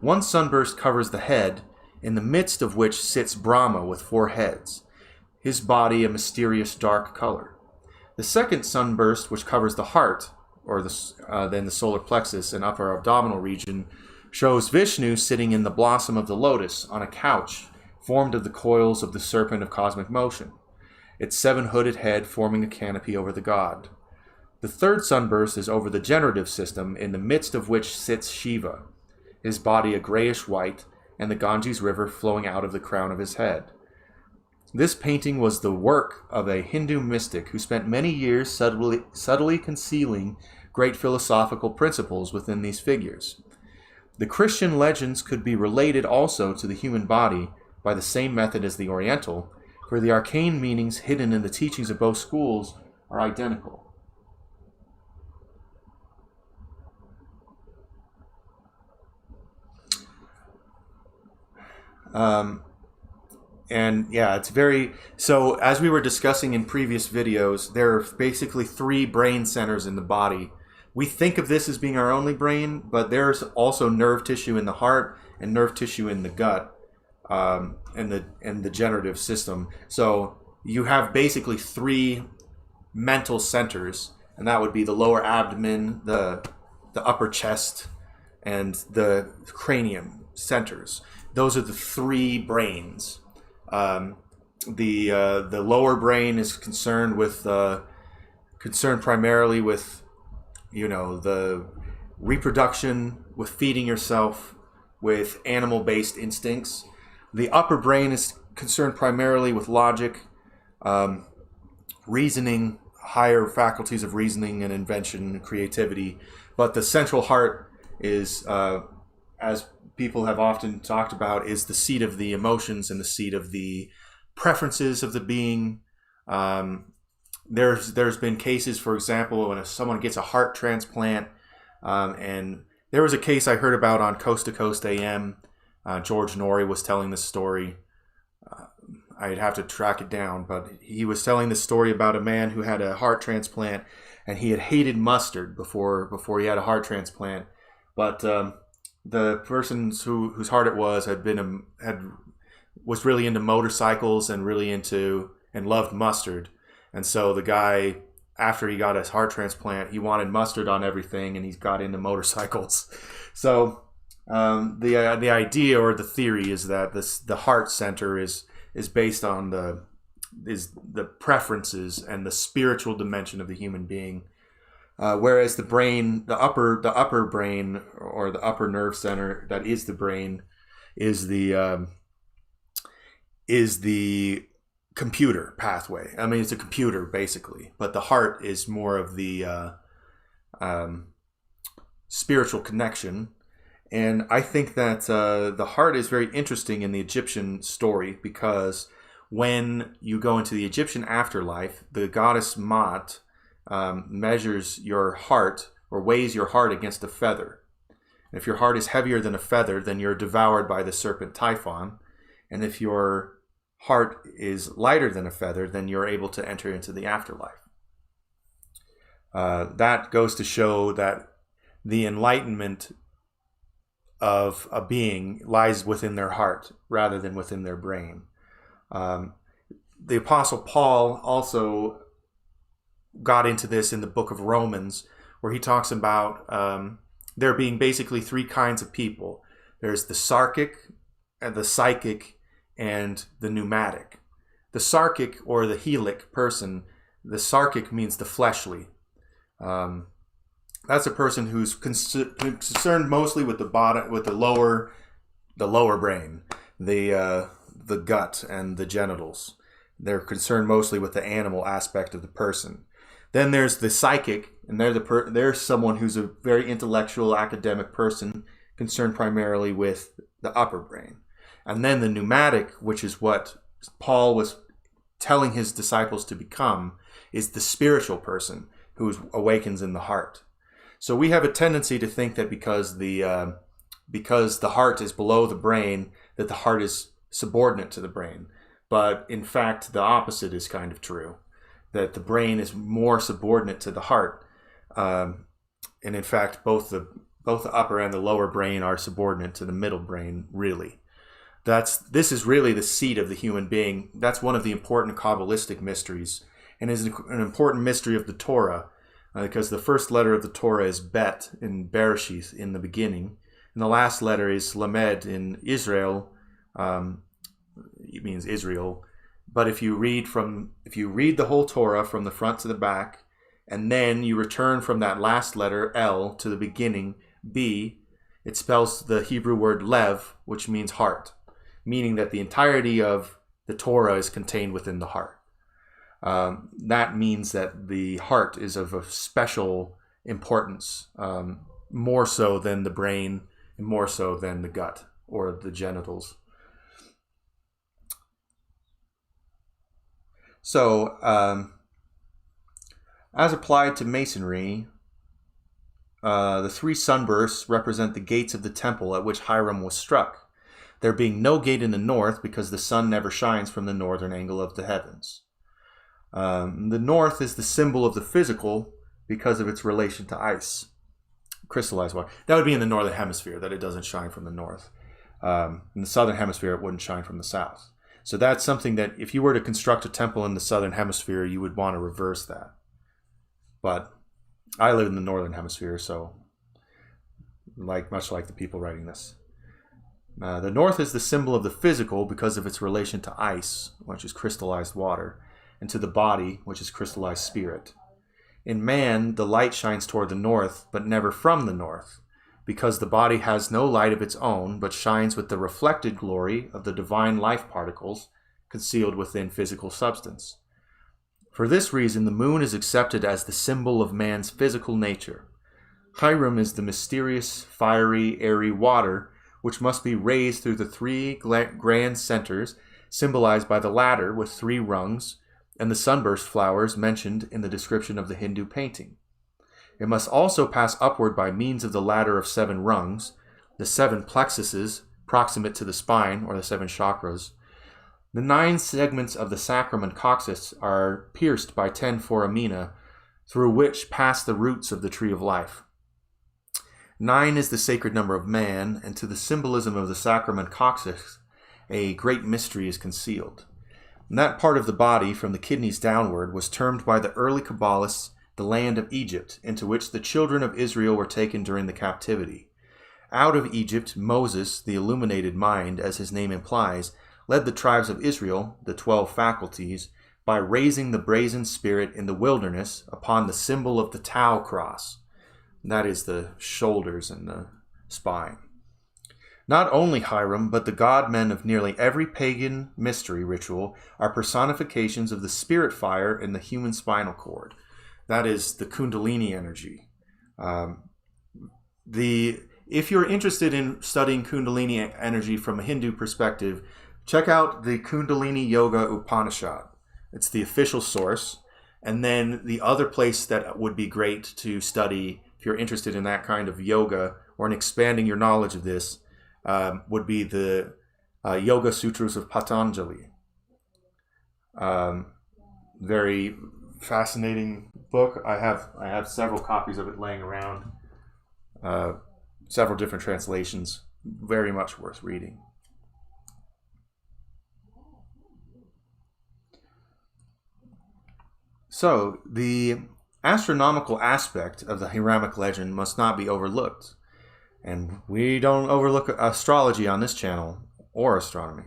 One sunburst covers the head, in the midst of which sits Brahma with 4 heads, his body a mysterious dark color. The second sunburst, which covers the heart, or then the solar plexus and upper abdominal region, shows Vishnu sitting in the blossom of the lotus on a couch formed of the coils of the serpent of cosmic motion, its 7-hooded head forming a canopy over the god. The third sunburst is over the generative system, in the midst of which sits Shiva, his body a grayish white, and the Ganges River flowing out of the crown of his head. This painting was the work of a Hindu mystic who spent many years subtly concealing great philosophical principles within these figures. The Christian legends could be related also to the human body by the same method as the Oriental, for the arcane meanings hidden in the teachings of both schools are identical. And yeah, it's very... So as we were discussing in previous videos, there are basically 3 brain centers in the body. We think of this as being our only brain, but there's also nerve tissue in the heart and nerve tissue in the gut, and the generative system. So you have basically 3 mental centers, and that would be the lower abdomen, the upper chest, and the cranium centers. Those are the 3 brains. The lower brain is concerned primarily with, the reproduction, with feeding yourself, with animal-based instincts. The upper brain is concerned primarily with logic, reasoning, higher faculties of reasoning and invention and creativity. But the central heart is, as people have often talked about, is the seat of the emotions and the seat of the preferences of the being. There's been cases, for example, when someone gets a heart transplant, and there was a case I heard about on Coast to Coast AM. George Norrie was telling this story. I'd have to track it down, but he was telling this story about a man who had a heart transplant, and he had hated mustard before he had a heart transplant. But the person whose heart it was was really into motorcycles and loved mustard. And so the guy, after he got his heart transplant, he wanted mustard on everything, and he got into motorcycles. So the idea or the theory is that the heart center is based on the preferences and the spiritual dimension of the human being, whereas the upper brain, or the upper nerve center that is the brain, is the computer pathway. I mean, it's a computer basically, but the heart is more of the spiritual connection. And I think that the heart is very interesting in the Egyptian story, because when you go into the Egyptian afterlife, the goddess Maat measures your heart, or weighs your heart against a feather. And if your heart is heavier than a feather, then you're devoured by the serpent Typhon. And if your heart is lighter than a feather, then you're able to enter into the afterlife. That goes to show that the enlightenment of a being lies within their heart rather than within their brain. The Apostle Paul also got into this in the book of Romans, where he talks about there being basically 3 kinds of people. There's the sarkic, and the psychic, and the pneumatic. The sarkic, or the helic person, the sarkic means the fleshly. That's a person who's concerned mostly with the bottom, with the lower brain, the gut and the genitals. They're concerned mostly with the animal aspect of the person. Then there's the psychic, and they're someone who's a very intellectual, academic person, concerned primarily with the upper brain. And then the pneumatic, which is what Paul was telling his disciples to become, is the spiritual person who awakens in the heart. So we have a tendency to think that because the heart is below the brain, that the heart is subordinate to the brain. But in fact, the opposite is kind of true, that the brain is more subordinate to the heart. And in fact, both the upper and the lower brain are subordinate to the middle brain, really. This is really the seat of the human being. That's one of the important Kabbalistic mysteries, and is an important mystery of the Torah, because the first letter of the Torah is Bet in Bereshith, in the beginning, and the last letter is Lamed in Israel. It means Israel. But if you read the whole Torah from the front to the back, and then you return from that last letter L to the beginning B, it spells the Hebrew word Lev, which means heart, meaning that the entirety of the Torah is contained within the heart. That means that the heart is of a special importance, more so than the brain and more so than the gut or the genitals. So, as applied to Masonry, the three sunbursts represent the gates of the temple at which Hiram was struck, there being no gate in the north because the sun never shines from the northern angle of the heavens. The north is the symbol of the physical because of its relation to ice, crystallized water. That would be in the northern hemisphere, that it doesn't shine from the north. In the southern hemisphere, it wouldn't shine from the south. So that's something that if you were to construct a temple in the southern hemisphere, you would want to reverse that. But I live in the northern hemisphere, so much like the people writing this. The north is the symbol of the physical because of its relation to ice, which is crystallized water, and to the body, which is crystallized spirit. In man, the light shines toward the north, but never from the north, because the body has no light of its own, but shines with the reflected glory of the divine life particles concealed within physical substance. For this reason, the moon is accepted as the symbol of man's physical nature. Hiram is the mysterious, fiery, airy water, which must be raised through the three grand centers, symbolized by the ladder with 3 rungs, and the sunburst flowers mentioned in the description of the Hindu painting. It must also pass upward by means of the ladder of 7 rungs, the 7 plexuses proximate to the spine, or the 7 chakras. The 9 segments of the sacrum and coccyx are pierced by 10 foramina, through which pass the roots of the tree of life. 9 is the sacred number of man, and to the symbolism of the sacrum and coccyx, a great mystery is concealed. And that part of the body, from the kidneys downward, was termed by the early Kabbalists the land of Egypt, into which the children of Israel were taken during the captivity. Out of Egypt, Moses, the illuminated mind, as his name implies, led the tribes of Israel, the 12 faculties, by raising the brazen spirit in the wilderness upon the symbol of the Tau cross. That is the shoulders and the spine. Not only Hiram, but the god-men of nearly every pagan mystery ritual are personifications of the spirit fire in the human spinal cord. That is the Kundalini energy. If you're interested in studying Kundalini energy from a Hindu perspective, check out the Kundalini Yoga Upanishad. It's the official source. And then the other place that would be great to study, if you're interested in that kind of yoga or in expanding your knowledge of this, would be the Yoga Sutras of Patanjali. Very fascinating book. I have several copies of it laying around. Several different translations. Very much worth reading. So, the astronomical aspect of the Hiramic legend must not be overlooked. And we don't overlook astrology on this channel, or astronomy.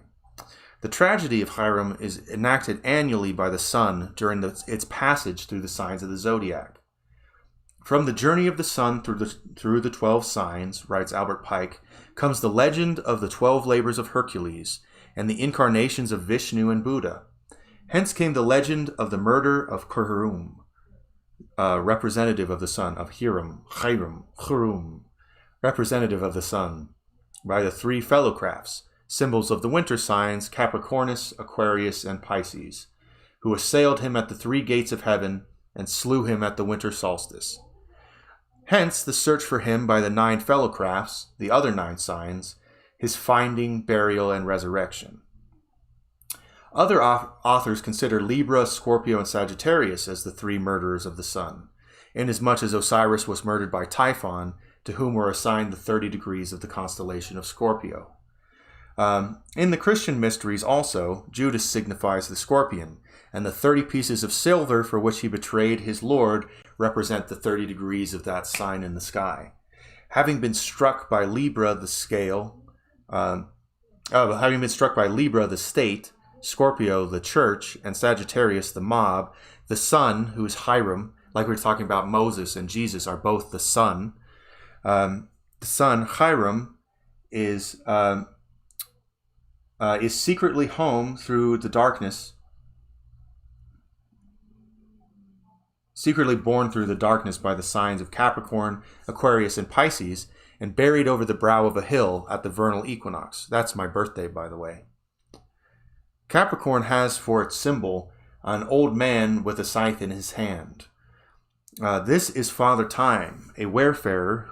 The tragedy of Hiram is enacted annually by the sun during its passage through the signs of the zodiac. From the journey of the sun through the 12 signs, writes Albert Pike, comes the legend of the 12 labors of Hercules and the incarnations of Vishnu and Buddha. Hence came the legend of the murder of Hiram, representative of the sun, of Hiram, representative of the sun, by the 3 fellow crafts, symbols of the winter signs, Capricornus, Aquarius, and Pisces, who assailed him at the 3 gates of heaven and slew him at the winter solstice. Hence the search for him by the 9 fellow crafts, the other 9 signs, his finding, burial, and resurrection. Other authors consider Libra, Scorpio, and Sagittarius as the 3 murderers of the sun, inasmuch as Osiris was murdered by Typhon, to whom were assigned the 30 degrees of the constellation of Scorpio. In the Christian mysteries also, Judas signifies the scorpion, and the 30 pieces of silver for which he betrayed his Lord represent the 30 degrees of that sign in the sky. Having been struck by Libra, the scale, having been struck by Libra, the state, Scorpio, the church, and Sagittarius, the mob, the sun, who is Hiram, like we were talking about Moses and Jesus, are both the sun. The sun, Hiram, is secretly home through the darkness, secretly born through the darkness by the signs of Capricorn, Aquarius, and Pisces, and buried over the brow of a hill at the vernal equinox. That's my birthday, by the way. Capricorn has for its symbol an old man with a scythe in his hand. This is Father Time, a wayfarer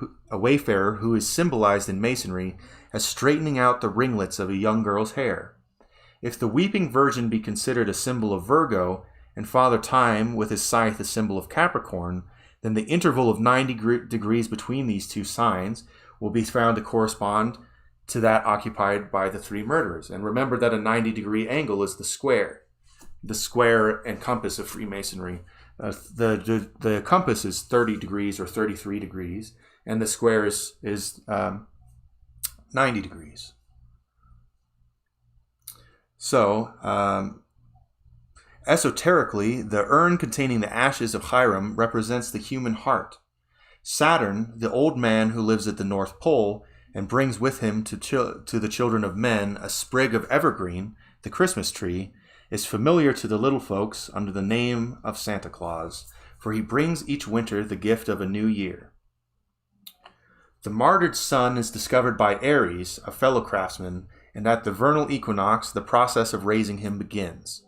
who is symbolized in Masonry as straightening out the ringlets of a young girl's hair. If the weeping virgin be considered a symbol of Virgo, and Father Time with his scythe a symbol of Capricorn, then the interval of 90 degrees between these two signs will be found to correspond to that occupied by the three murderers. And remember that a 90-degree angle is the square and compass of Freemasonry. The compass is 30 degrees or 33 degrees, and the square is 90 degrees. So, esoterically, the urn containing the ashes of Hiram represents the human heart. Saturn, the old man who lives at the North Pole and brings with him to the children of men a sprig of evergreen, the Christmas tree, is familiar to the little folks under the name of Santa Claus, for he brings each winter the gift of a new year. The martyred sun is discovered by Aries, a fellow craftsman, and at the vernal equinox the process of raising him begins.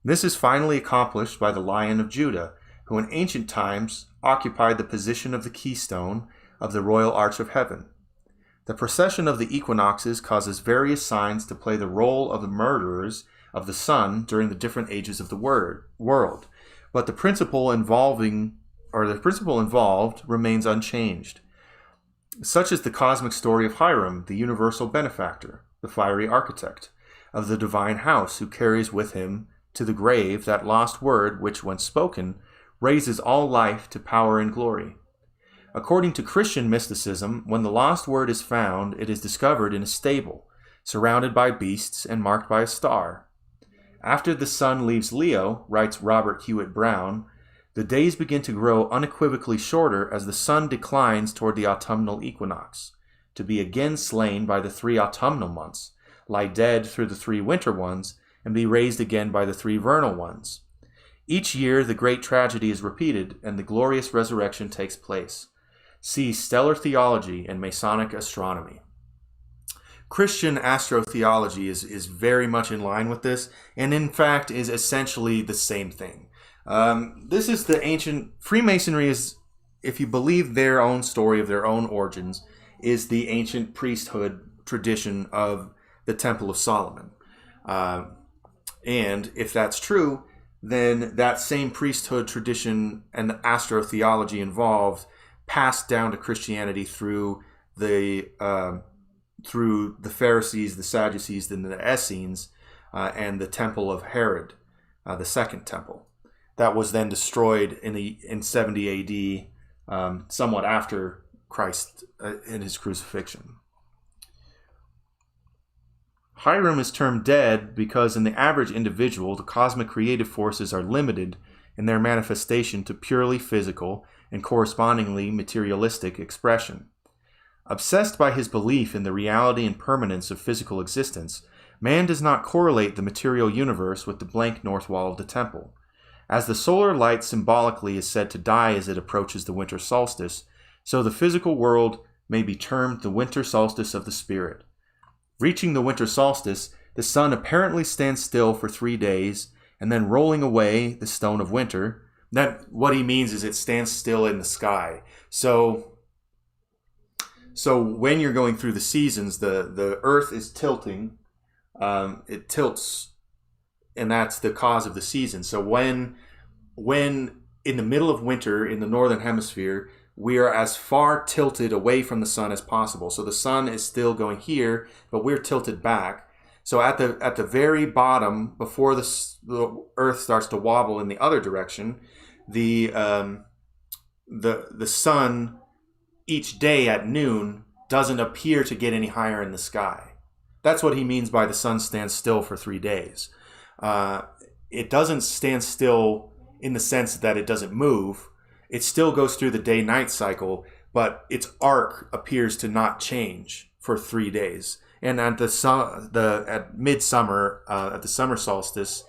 This is finally accomplished by the Lion of Judah, who in ancient times occupied the position of the keystone of the Royal Arch of Heaven. The procession of the equinoxes causes various signs to play the role of the murderers of the sun during the different ages of the world, but the principle involved remains unchanged. Such is the cosmic story of Hiram, the universal benefactor, the fiery architect of the divine house, who carries with him to the grave that lost word which, when spoken, raises all life to power and glory. According to Christian mysticism, when the lost word is found, it is discovered in a stable, surrounded by beasts and marked by a star. After the sun leaves Leo, writes Robert Hewitt Brown, the days begin to grow unequivocally shorter as the sun declines toward the autumnal equinox, to be again slain by the 3 autumnal months, lie dead through the 3 winter ones, and be raised again by the 3 vernal ones. Each year the great tragedy is repeated, and the glorious resurrection takes place. See Stellar Theology and Masonic Astronomy. Christian astrotheology is very much in line with this, and in fact is essentially the same thing. This is the ancient Freemasonry is, if you believe their own story of their own origins, is the ancient priesthood tradition of the Temple of Solomon. And if that's true, then that same priesthood tradition and the astrotheology involved passed down to Christianity through the Pharisees, the Sadducees, and the Essenes, and the Temple of Herod, the Second Temple. That was then destroyed in 70 AD, somewhat after Christ in his crucifixion. Hiram is termed dead because in the average individual, the cosmic creative forces are limited in their manifestation to purely physical and correspondingly materialistic expression. Obsessed by his belief in the reality and permanence of physical existence, man does not correlate the material universe with the blank north wall of the temple. As the solar light symbolically is said to die as it approaches the winter solstice, so the physical world may be termed the winter solstice of the spirit. Reaching the winter solstice, the sun apparently stands still for 3 days, and then rolling away the stone of winter. That what he means is it stands still in the sky. So when you're going through the seasons, the earth is tilting. It tilts, and that's the cause of the season. So when in the middle of winter in the northern hemisphere, we are as far tilted away from the sun as possible. So the sun is still going here, but we're tilted back. So at the very bottom, before the earth starts to wobble in the other direction, the sun each day at noon doesn't appear to get any higher in the sky. That's what he means by the sun stands still for 3 days. It doesn't stand still in the sense that it doesn't move. It still goes through the day-night cycle, but its arc appears to not change for 3 days. And at at midsummer, at the summer solstice,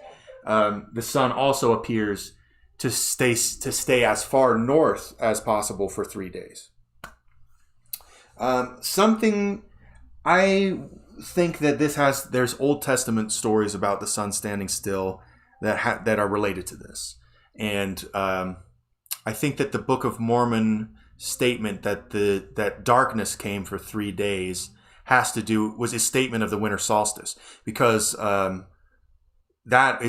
the sun also appears to stay as far north as possible for 3 days. Something I think that there's Old Testament stories about the sun standing still that are related to this, and I think that the Book of Mormon statement that darkness came for 3 days was a statement of the winter solstice, because that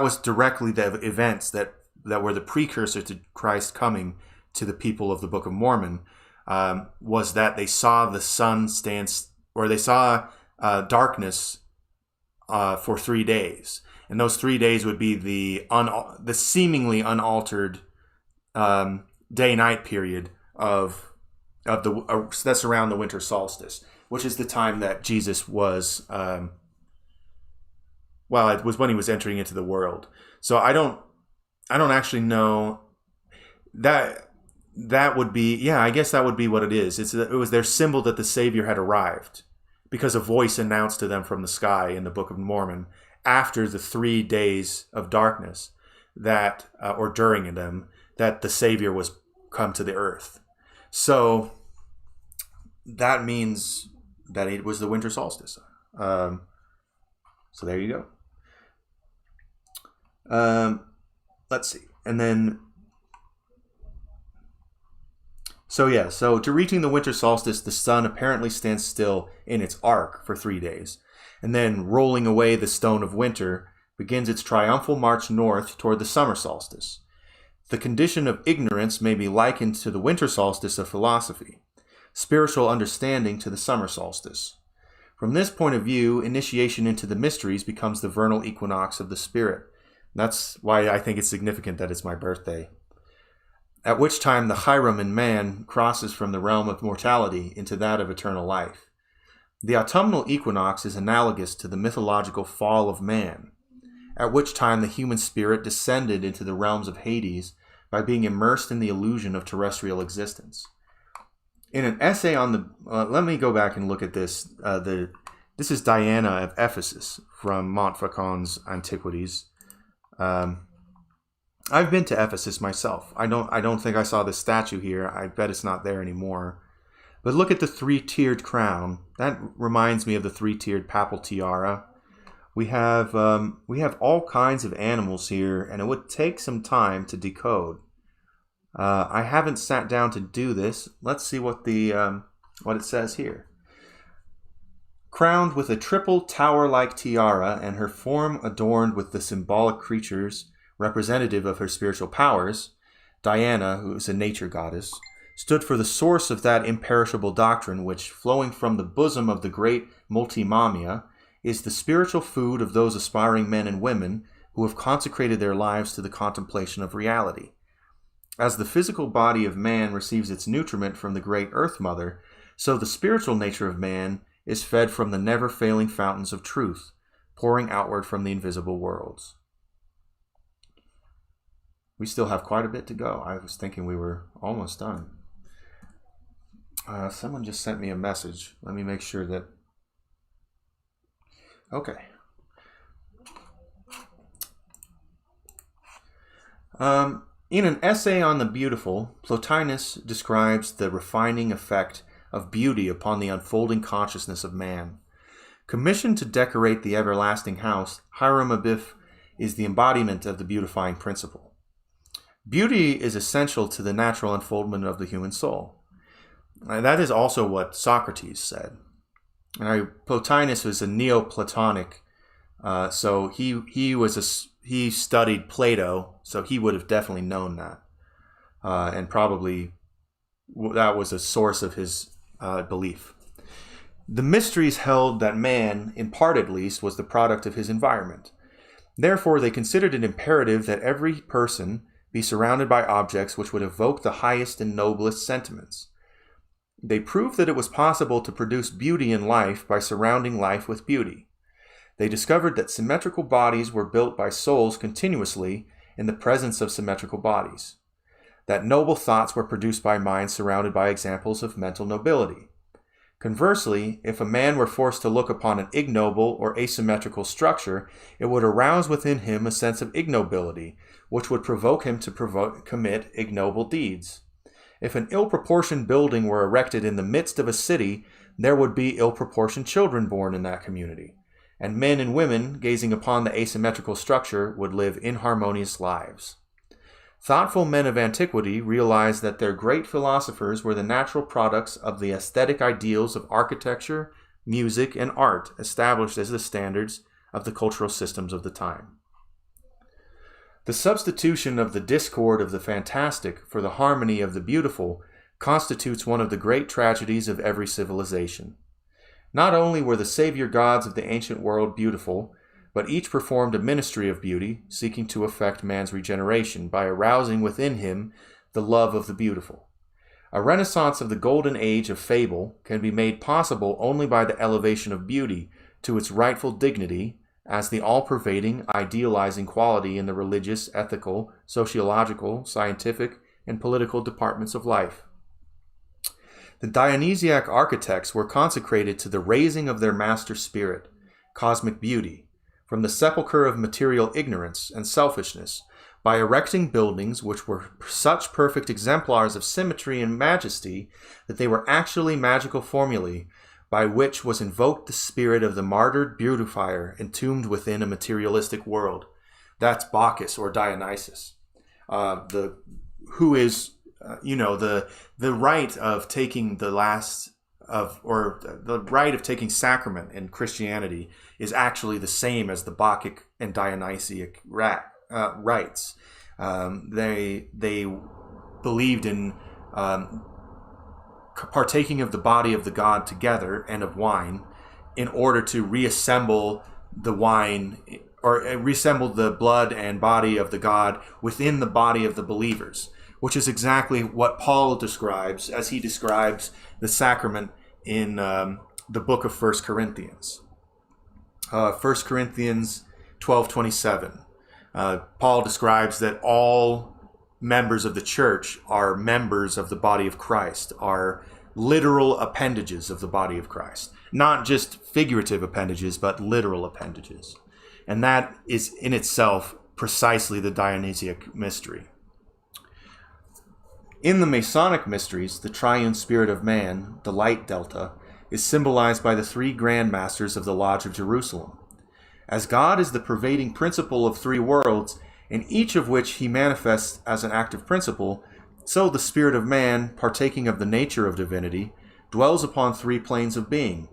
was directly the events that were the precursor to Christ coming to the people of the Book of Mormon. Was that they saw the sun they saw darkness for 3 days, and those 3 days would be the seemingly unaltered day-night period of that's around the winter solstice, which is the time that Jesus was. It was when he was entering into the world. So I don't actually know that. That would be, I guess that would be what it is. It was their symbol that the Savior had arrived, because a voice announced to them from the sky in the Book of Mormon after the 3 days of darkness or during them, that the Savior was come to the earth. So that means that it was the winter solstice. So there you go. Let's see. And then, so to reaching the winter solstice, the sun apparently stands still in its arc for 3 days, and then, rolling away the stone of winter, begins its triumphal march north toward the summer solstice. The condition of ignorance may be likened to the winter solstice of philosophy, spiritual understanding to the summer solstice. From this point of view, initiation into the mysteries becomes the vernal equinox of the spirit. That's why I think it's significant that it's my birthday. At which time the Hiram in man crosses from the realm of mortality into that of eternal life. The autumnal equinox is analogous to the mythological fall of man, at which time the human spirit descended into the realms of Hades by being immersed in the illusion of terrestrial existence. In an essay on the... let me go back and look at this. This is Diana of Ephesus from Montfaucon's Antiquities. I've been to Ephesus myself. I don't think I saw the statue here. I bet it's not there anymore. But look at the 3-tiered crown. That reminds me of the 3-tiered papal tiara. We have all kinds of animals here, and it would take some time to decode. I haven't sat down to do this. Let's see what it says here. Crowned with a triple tower-like tiara and her form adorned with the symbolic creatures representative of her spiritual powers, Diana, who is a nature goddess, stood for the source of that imperishable doctrine which, flowing from the bosom of the great Multimamia, is the spiritual food of those aspiring men and women who have consecrated their lives to the contemplation of reality. As the physical body of man receives its nutriment from the great Earth Mother, so the spiritual nature of man is fed from the never-failing fountains of truth, pouring outward from the invisible worlds. We still have quite a bit to go. I was thinking we were almost done. Someone just sent me a message. Let me make sure that... Okay. In an essay on the beautiful, Plotinus describes the refining effect of beauty upon the unfolding consciousness of man. Commissioned to decorate the everlasting house, Hiramic is the embodiment of the beautifying principle. Beauty is essential to the natural unfoldment of the human soul. And that is also what Socrates said. Plotinus was a Neoplatonic, so he studied Plato, so he would have definitely known that, and probably that was a source of his belief. The mysteries held that man, in part at least, was the product of his environment. Therefore, they considered it imperative that every person be surrounded by objects which would evoke the highest and noblest sentiments. They proved that it was possible to produce beauty in life by surrounding life with beauty. They discovered that symmetrical bodies were built by souls continuously in the presence of symmetrical bodies. That noble thoughts were produced by minds surrounded by examples of mental nobility. Conversely, if a man were forced to look upon an ignoble or asymmetrical structure, it would arouse within him a sense of ignobility, which would provoke him to commit ignoble deeds. If an ill-proportioned building were erected in the midst of a city, there would be ill-proportioned children born in that community, and men and women, gazing upon the asymmetrical structure, would live inharmonious lives. Thoughtful men of antiquity realized that their great philosophers were the natural products of the aesthetic ideals of architecture, music, and art established as the standards of the cultural systems of the time. The substitution of the discord of the fantastic for the harmony of the beautiful constitutes one of the great tragedies of every civilization. Not only were the savior gods of the ancient world beautiful, but each performed a ministry of beauty, seeking to effect man's regeneration by arousing within him the love of the beautiful. A renaissance of the golden age of fable can be made possible only by the elevation of beauty to its rightful dignity as the all-pervading, idealizing quality in the religious, ethical, sociological, scientific, and political departments of life. The Dionysiac architects were consecrated to the raising of their master spirit, cosmic beauty, from the sepulchre of material ignorance and selfishness, by erecting buildings which were such perfect exemplars of symmetry and majesty that they were actually magical formulae by which was invoked the spirit of the martyred beautifier entombed within a materialistic world. That's Bacchus or Dionysus, the rite of taking the rite of taking sacrament in Christianity is actually the same as the Bacchic and Dionysiac rites. They believed in partaking of the body of the god together and of wine in order to reassemble the wine or reassemble the blood and body of the god within the body of the believers, which is exactly what Paul describes as he describes the sacrament in the book of 1 Corinthians. 1 Corinthians 12:27. Paul describes that all members of the church are members of the body of Christ, are literal appendages of the body of Christ. Not just figurative appendages, but literal appendages. And that is in itself precisely the Dionysiac mystery. In the Masonic mysteries, the triune spirit of man, the light delta, is symbolized by the three Grand Masters of the Lodge of Jerusalem. As God is the pervading principle of three worlds, in each of which he manifests as an active principle, so the spirit of man, partaking of the nature of divinity, dwells upon three planes of being,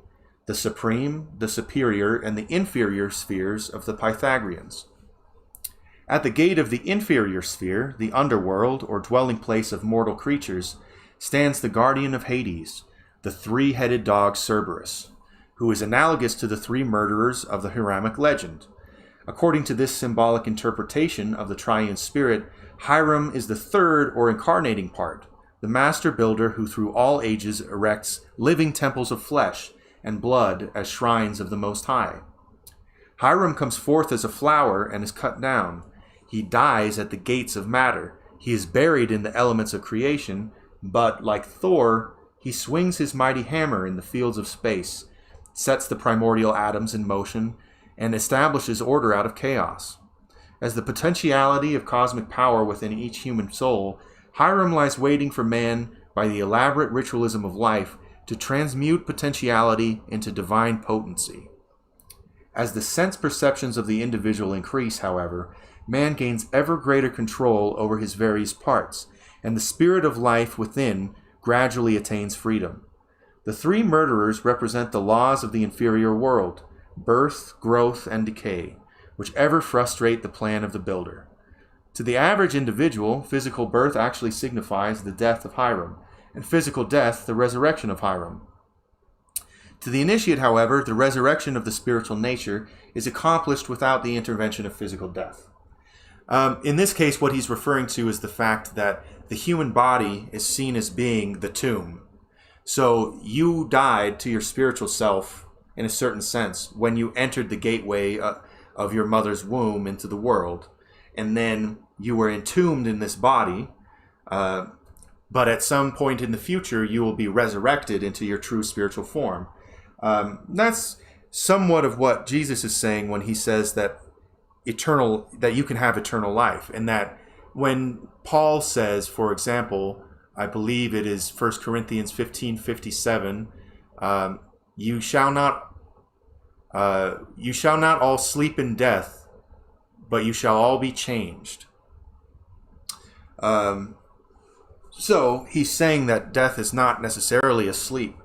the supreme, the superior, and the inferior spheres of the Pythagoreans. At the gate of the inferior sphere, the underworld, or dwelling place of mortal creatures, stands the guardian of Hades, the three-headed dog Cerberus, who is analogous to the three murderers of the Hiramic legend. According to this symbolic interpretation of the triune spirit, Hiram is the third or incarnating part, the master builder who through all ages erects living temples of flesh and blood as shrines of the Most High. Hiram comes forth as a flower and is cut down. He dies at the gates of matter. He is buried in the elements of creation, but, like Thor, he swings his mighty hammer in the fields of space, sets the primordial atoms in motion, and establishes order out of chaos. As the potentiality of cosmic power within each human soul, Hiram lies waiting for man by the elaborate ritualism of life to transmute potentiality into divine potency. As the sense perceptions of the individual increase, however, man gains ever greater control over his various parts, and the spirit of life within gradually attains freedom. The three murderers represent the laws of the inferior world, birth, growth, and decay, which ever frustrate the plan of the builder. To the average individual, physical birth actually signifies the death of Hiram, and physical death the resurrection of Hiram. To the initiate, however, the resurrection of the spiritual nature is accomplished without the intervention of physical death. In this case, what he's referring to is the fact that the human body is seen as being the tomb. So you died to your spiritual self, in a certain sense, when you entered the gateway of your mother's womb into the world. And then you were entombed in this body, but at some point in the future, you will be resurrected into your true spiritual form. That's somewhat of what Jesus is saying when he says that you can have eternal life, and that when Paul says, for example, I believe it is 1 Corinthians 15:57, you shall not all sleep in death, but you shall all be changed. So he's saying that death is not necessarily a sleep.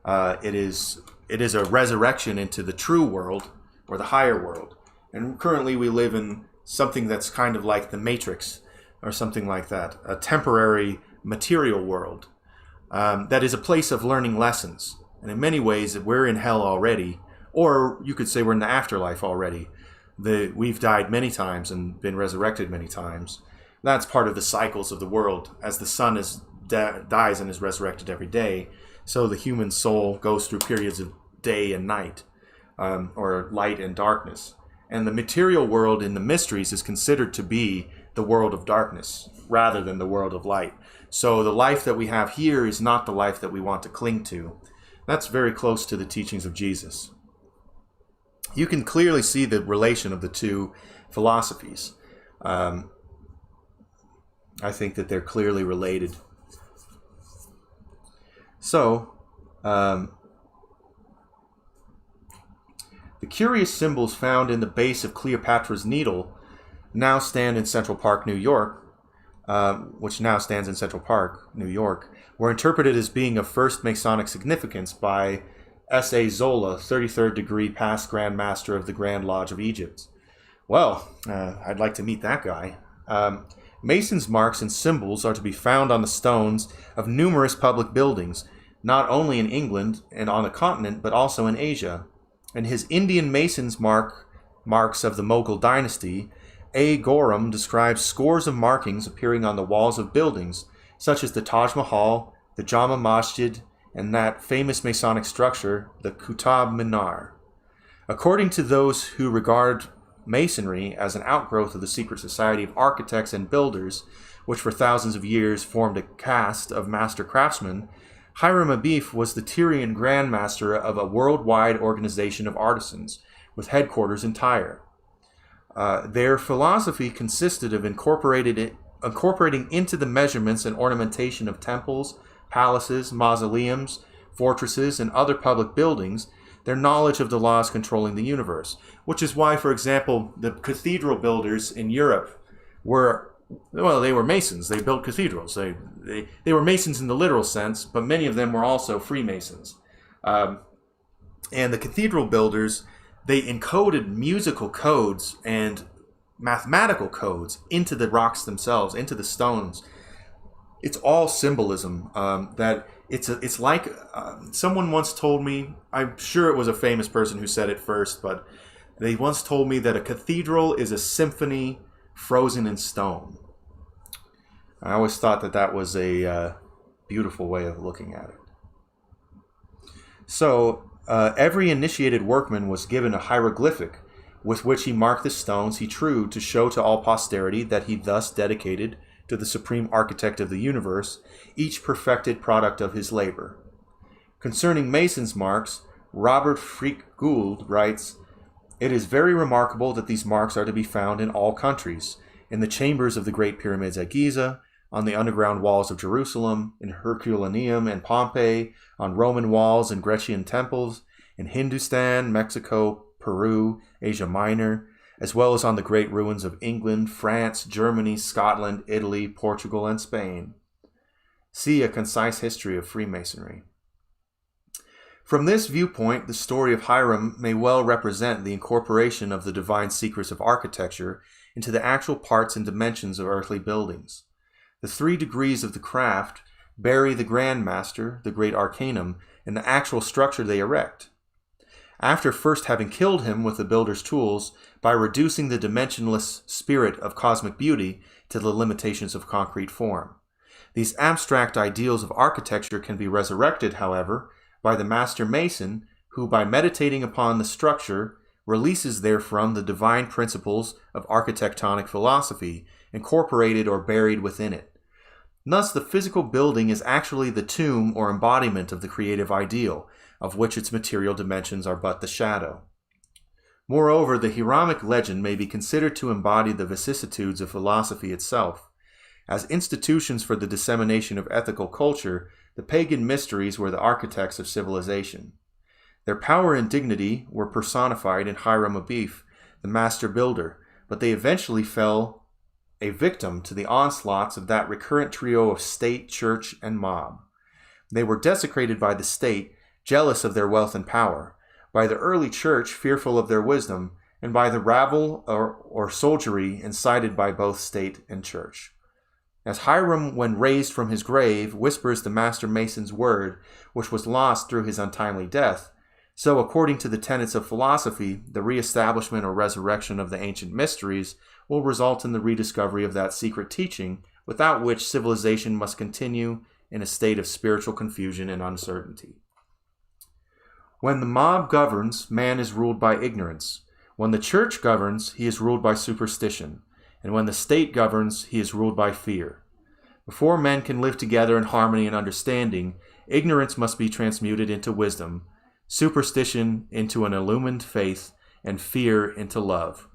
It is a resurrection into the true world, or the higher world. And currently we live in something that's kind of like the Matrix, or something like that, a temporary material world that is a place of learning lessons. And in many ways, we're in hell already, or you could say we're in the afterlife already. We've died many times and been resurrected many times. That's part of the cycles of the world. As the sun dies and is resurrected every day, so the human soul goes through periods of day and night, or light and darkness. And the material world in the mysteries is considered to be the world of darkness rather than the world of light. So the life that we have here is not the life that we want to cling to. That's very close to the teachings of Jesus. You can clearly see the relation of the two philosophies. I think that they're clearly related. So, the curious symbols found in the base of Cleopatra's Needle now stand in Central Park, New York, which now stands in Central Park, New York, were interpreted as being of first Masonic significance by S.A. Zola, 33rd degree past Grand Master of the Grand Lodge of Egypt. Well, I'd like to meet that guy. Masons' marks and symbols are to be found on the stones of numerous public buildings, not only in England and on the continent, but also in Asia. And his Indian Masons' marks of the Mughal dynasty, A. Gorham describes scores of markings appearing on the walls of buildings, such as the Taj Mahal, the Jama Masjid, and that famous Masonic structure, the Qutb Minar. According to those who regard Masonry as an outgrowth of the secret society of architects and builders, which for thousands of years formed a caste of master craftsmen, Hiramic was the Tyrian Grand Master of a worldwide organization of artisans, with headquarters in Tyre. Their philosophy consisted of incorporating into the measurements and ornamentation of temples, palaces, mausoleums, fortresses, and other public buildings their knowledge of the laws controlling the universe, which is why, for example, the cathedral builders in Europe they were Masons. They built cathedrals. They were Masons in the literal sense, but many of them were also Freemasons. And the cathedral builders, they encoded musical codes and mathematical codes into the rocks themselves, into the stones. It's all symbolism. That it's like someone once told me. I'm sure it was a famous person who said it first, but they once told me that a cathedral is a symphony frozen in stone. I always thought that was a beautiful way of looking at it. So every initiated workman was given a hieroglyphic with which he marked the stones he trewed to show to all posterity that he thus dedicated to the supreme architect of the universe each perfected product of his labor. Concerning Mason's marks, Robert Freak Gould writes, "It is very remarkable that these marks are to be found in all countries, in the chambers of the great pyramids at Giza, on the underground walls of Jerusalem, in Herculaneum and Pompeii, on Roman walls and Grecian temples, in Hindustan, Mexico, Peru, Asia Minor, as well as on the great ruins of England, France, Germany, Scotland, Italy, Portugal, and Spain." See a concise history of Freemasonry. From this viewpoint, the story of Hiram may well represent the incorporation of the divine secrets of architecture into the actual parts and dimensions of earthly buildings. The 3 degrees of the craft bury the Grand Master, the great arcanum, in the actual structure they erect, after first having killed him with the builder's tools by reducing the dimensionless spirit of cosmic beauty to the limitations of concrete form. These abstract ideals of architecture can be resurrected, however, by the Master Mason, who, by meditating upon the structure, releases therefrom the divine principles of architectonic philosophy, incorporated or buried within it. Thus, the physical building is actually the tomb or embodiment of the creative ideal, of which its material dimensions are but the shadow. Moreover, the Hiramic legend may be considered to embody the vicissitudes of philosophy itself. As institutions for the dissemination of ethical culture, the Pagan Mysteries were the architects of civilization. Their power and dignity were personified in Hiram Abiff, the master builder, but they eventually fell a victim to the onslaughts of that recurrent trio of state, church, and mob. They were desecrated by the state, jealous of their wealth and power, by the early church, fearful of their wisdom, and by the rabble or soldiery incited by both state and church. As Hiram, when raised from his grave, whispers the master mason's word, which was lost through his untimely death, so, according to the tenets of philosophy, the reestablishment or resurrection of the ancient mysteries will result in the rediscovery of that secret teaching, without which civilization must continue in a state of spiritual confusion and uncertainty. When the mob governs, man is ruled by ignorance. When the church governs, he is ruled by superstition. And when the state governs, he is ruled by fear. Before men can live together in harmony and understanding, ignorance must be transmuted into wisdom, superstition into an illumined faith, and fear into love.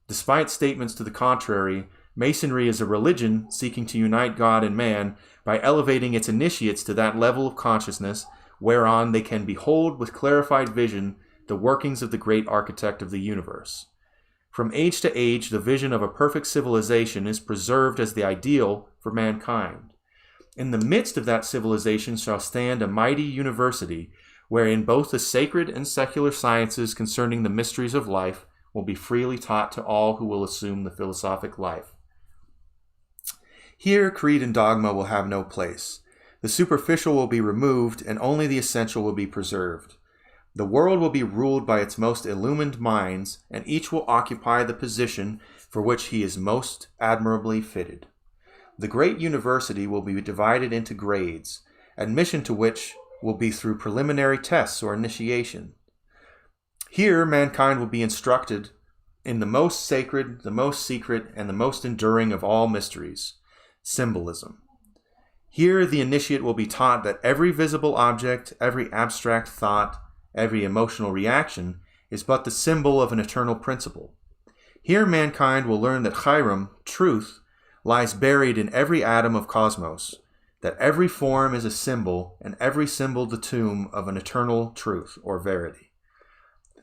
Despite statements to the contrary, Masonry is a religion seeking to unite God and man by elevating its initiates to that level of consciousness whereon they can behold with clarified vision the workings of the great architect of the universe. From age to age, the vision of a perfect civilization is preserved as the ideal for mankind. In the midst of that civilization shall stand a mighty university, wherein both the sacred and secular sciences concerning the mysteries of life will be freely taught to all who will assume the philosophic life. Here, creed and dogma will have no place. The superficial will be removed, and only the essential will be preserved. The world will be ruled by its most illumined minds, and each will occupy the position for which he is most admirably fitted. The great university will be divided into grades, admission to which will be through preliminary tests or initiation. Here, mankind will be instructed in the most sacred, the most secret, and the most enduring of all mysteries, symbolism. Here, the initiate will be taught that every visible object, every abstract thought, every emotional reaction is but the symbol of an eternal principle. Here, mankind will learn that Hiram, truth, lies buried in every atom of cosmos, that every form is a symbol, and every symbol the tomb of an eternal truth or verity.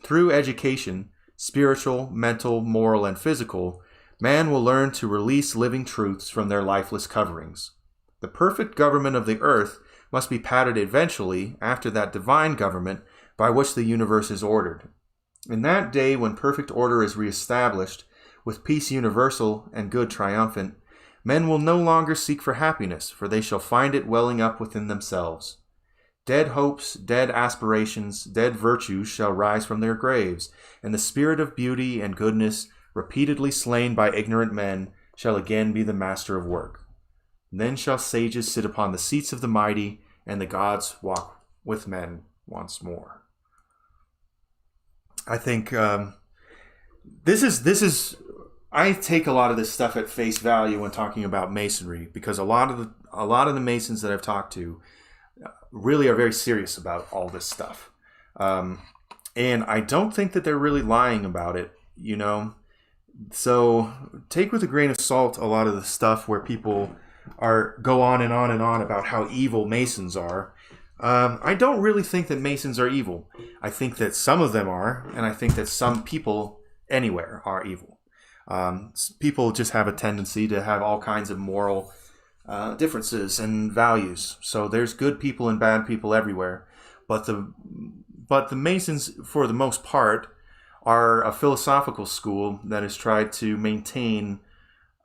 Through education, spiritual, mental, moral, and physical, man will learn to release living truths from their lifeless coverings. The perfect government of the earth must be patterned eventually after that divine government by which the universe is ordered. In that day when perfect order is reestablished, with peace universal and good triumphant, men will no longer seek for happiness, for they shall find it welling up within themselves. Dead hopes, dead aspirations, dead virtues shall rise from their graves, and the spirit of beauty and goodness, repeatedly slain by ignorant men, shall again be the master of work. Then shall sages sit upon the seats of the mighty, and the gods walk with men once more. I think this is. I take a lot of this stuff at face value when talking about Masonry, because a lot of the Masons that I've talked to really are very serious about all this stuff, and I don't think that they're really lying about it. So take with a grain of salt a lot of the stuff where people go on and on and on about how evil Masons are. I don't really think that Masons are evil. I think that some of them are, and I think that some people anywhere are evil. People just have a tendency to have all kinds of moral differences and values. So there's good people and bad people everywhere. But the Masons, for the most part, are a philosophical school that has tried to maintain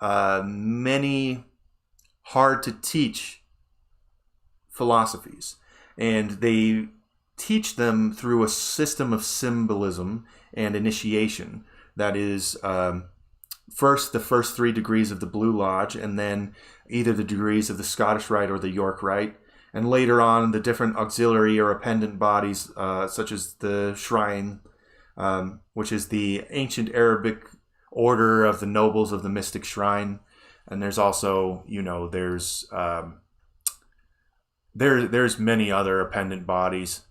many hard-to-teach philosophies. And they teach them through a system of symbolism and initiation that is first the first 3 degrees of the Blue Lodge, and then either the degrees of the Scottish Rite or the York Rite, and later on the different auxiliary or appendant bodies such as the Shrine, which is the ancient Arabic order of the nobles of the mystic shrine, and there's also, there's many other appendant bodies,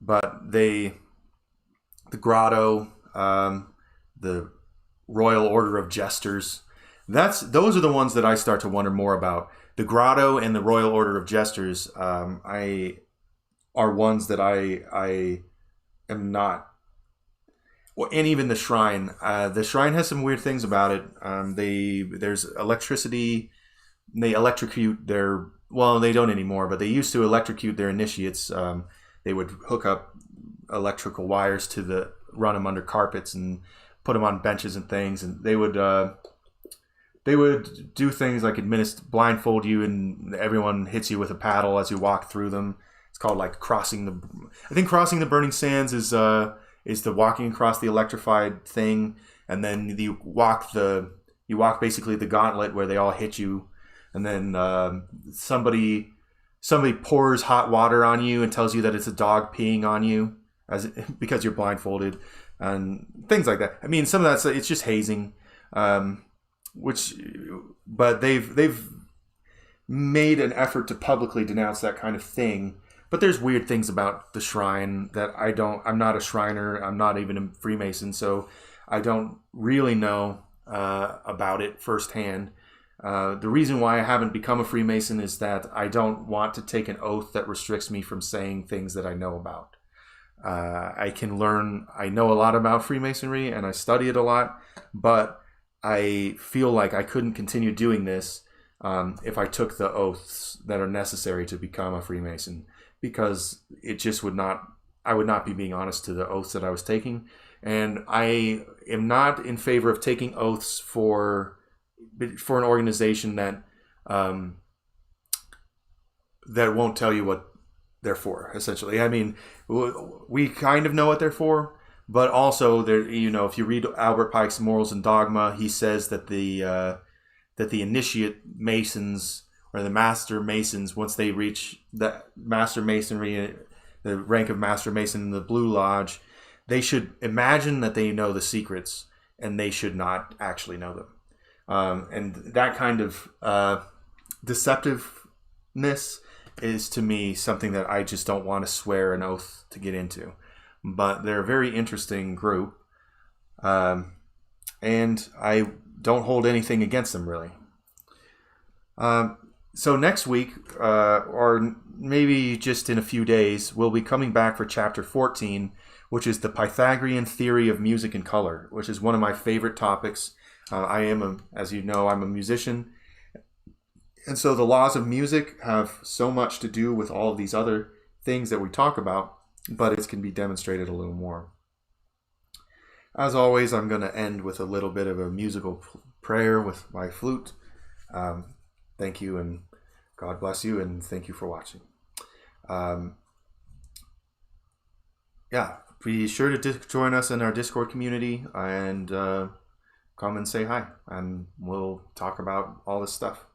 but the grotto, the Royal Order of Jesters, those are the ones that I start to wonder more about. The grotto and the Royal Order of Jesters, are ones that I am not. Well, and even the shrine. The shrine has some weird things about it. There's electricity. They electrocute their. Well, they don't anymore, but they used to electrocute their initiates. They would hook up electrical wires run them under carpets and put them on benches and things, and they would do things like blindfold you, and everyone hits you with a paddle as you walk through them. It's called like crossing the burning sands is the walking across the electrified thing, and then you walk basically the gauntlet where they all hit you, and then somebody pours hot water on you and tells you that it's a dog peeing on you because you're blindfolded, and things like that. I mean, some of it's just hazing, but they've made an effort to publicly denounce that kind of thing. But there's weird things about the shrine that I'm not a Shriner. I'm not even a Freemason, so I don't really know about it firsthand. The reason why I haven't become a Freemason is that I don't want to take an oath that restricts me from saying things that I know about. I know a lot about Freemasonry, and I study it a lot, but I feel like I couldn't continue doing this if I took the oaths that are necessary to become a Freemason, because it just I would not be being honest to the oaths that I was taking. And I am not in favor of taking oaths for an organization that won't tell you what they're for, essentially. I mean, we kind of know what they're for, but also if you read Albert Pike's Morals and Dogma, he says that the initiate Masons, or the Master Masons, once they reach the Master Masonry, the rank of Master Mason in the Blue Lodge, they should imagine that they know the secrets, and they should not actually know them. And that kind of deceptiveness is, to me, something that I just don't want to swear an oath to get into. But they're a very interesting group, and I don't hold anything against them, really. So next week, or maybe just in a few days, we'll be coming back for Chapter 14, which is the Pythagorean theory of music and color, which is one of my favorite topics. As you know, I'm a musician. And so the laws of music have so much to do with all of these other things that we talk about, but it can be demonstrated a little more. As always, I'm going to end with a little bit of a musical prayer with my flute. Thank you, and God bless you, and thank you for watching. Be sure to join us in our Discord community, and come and say hi, and we'll talk about all this stuff.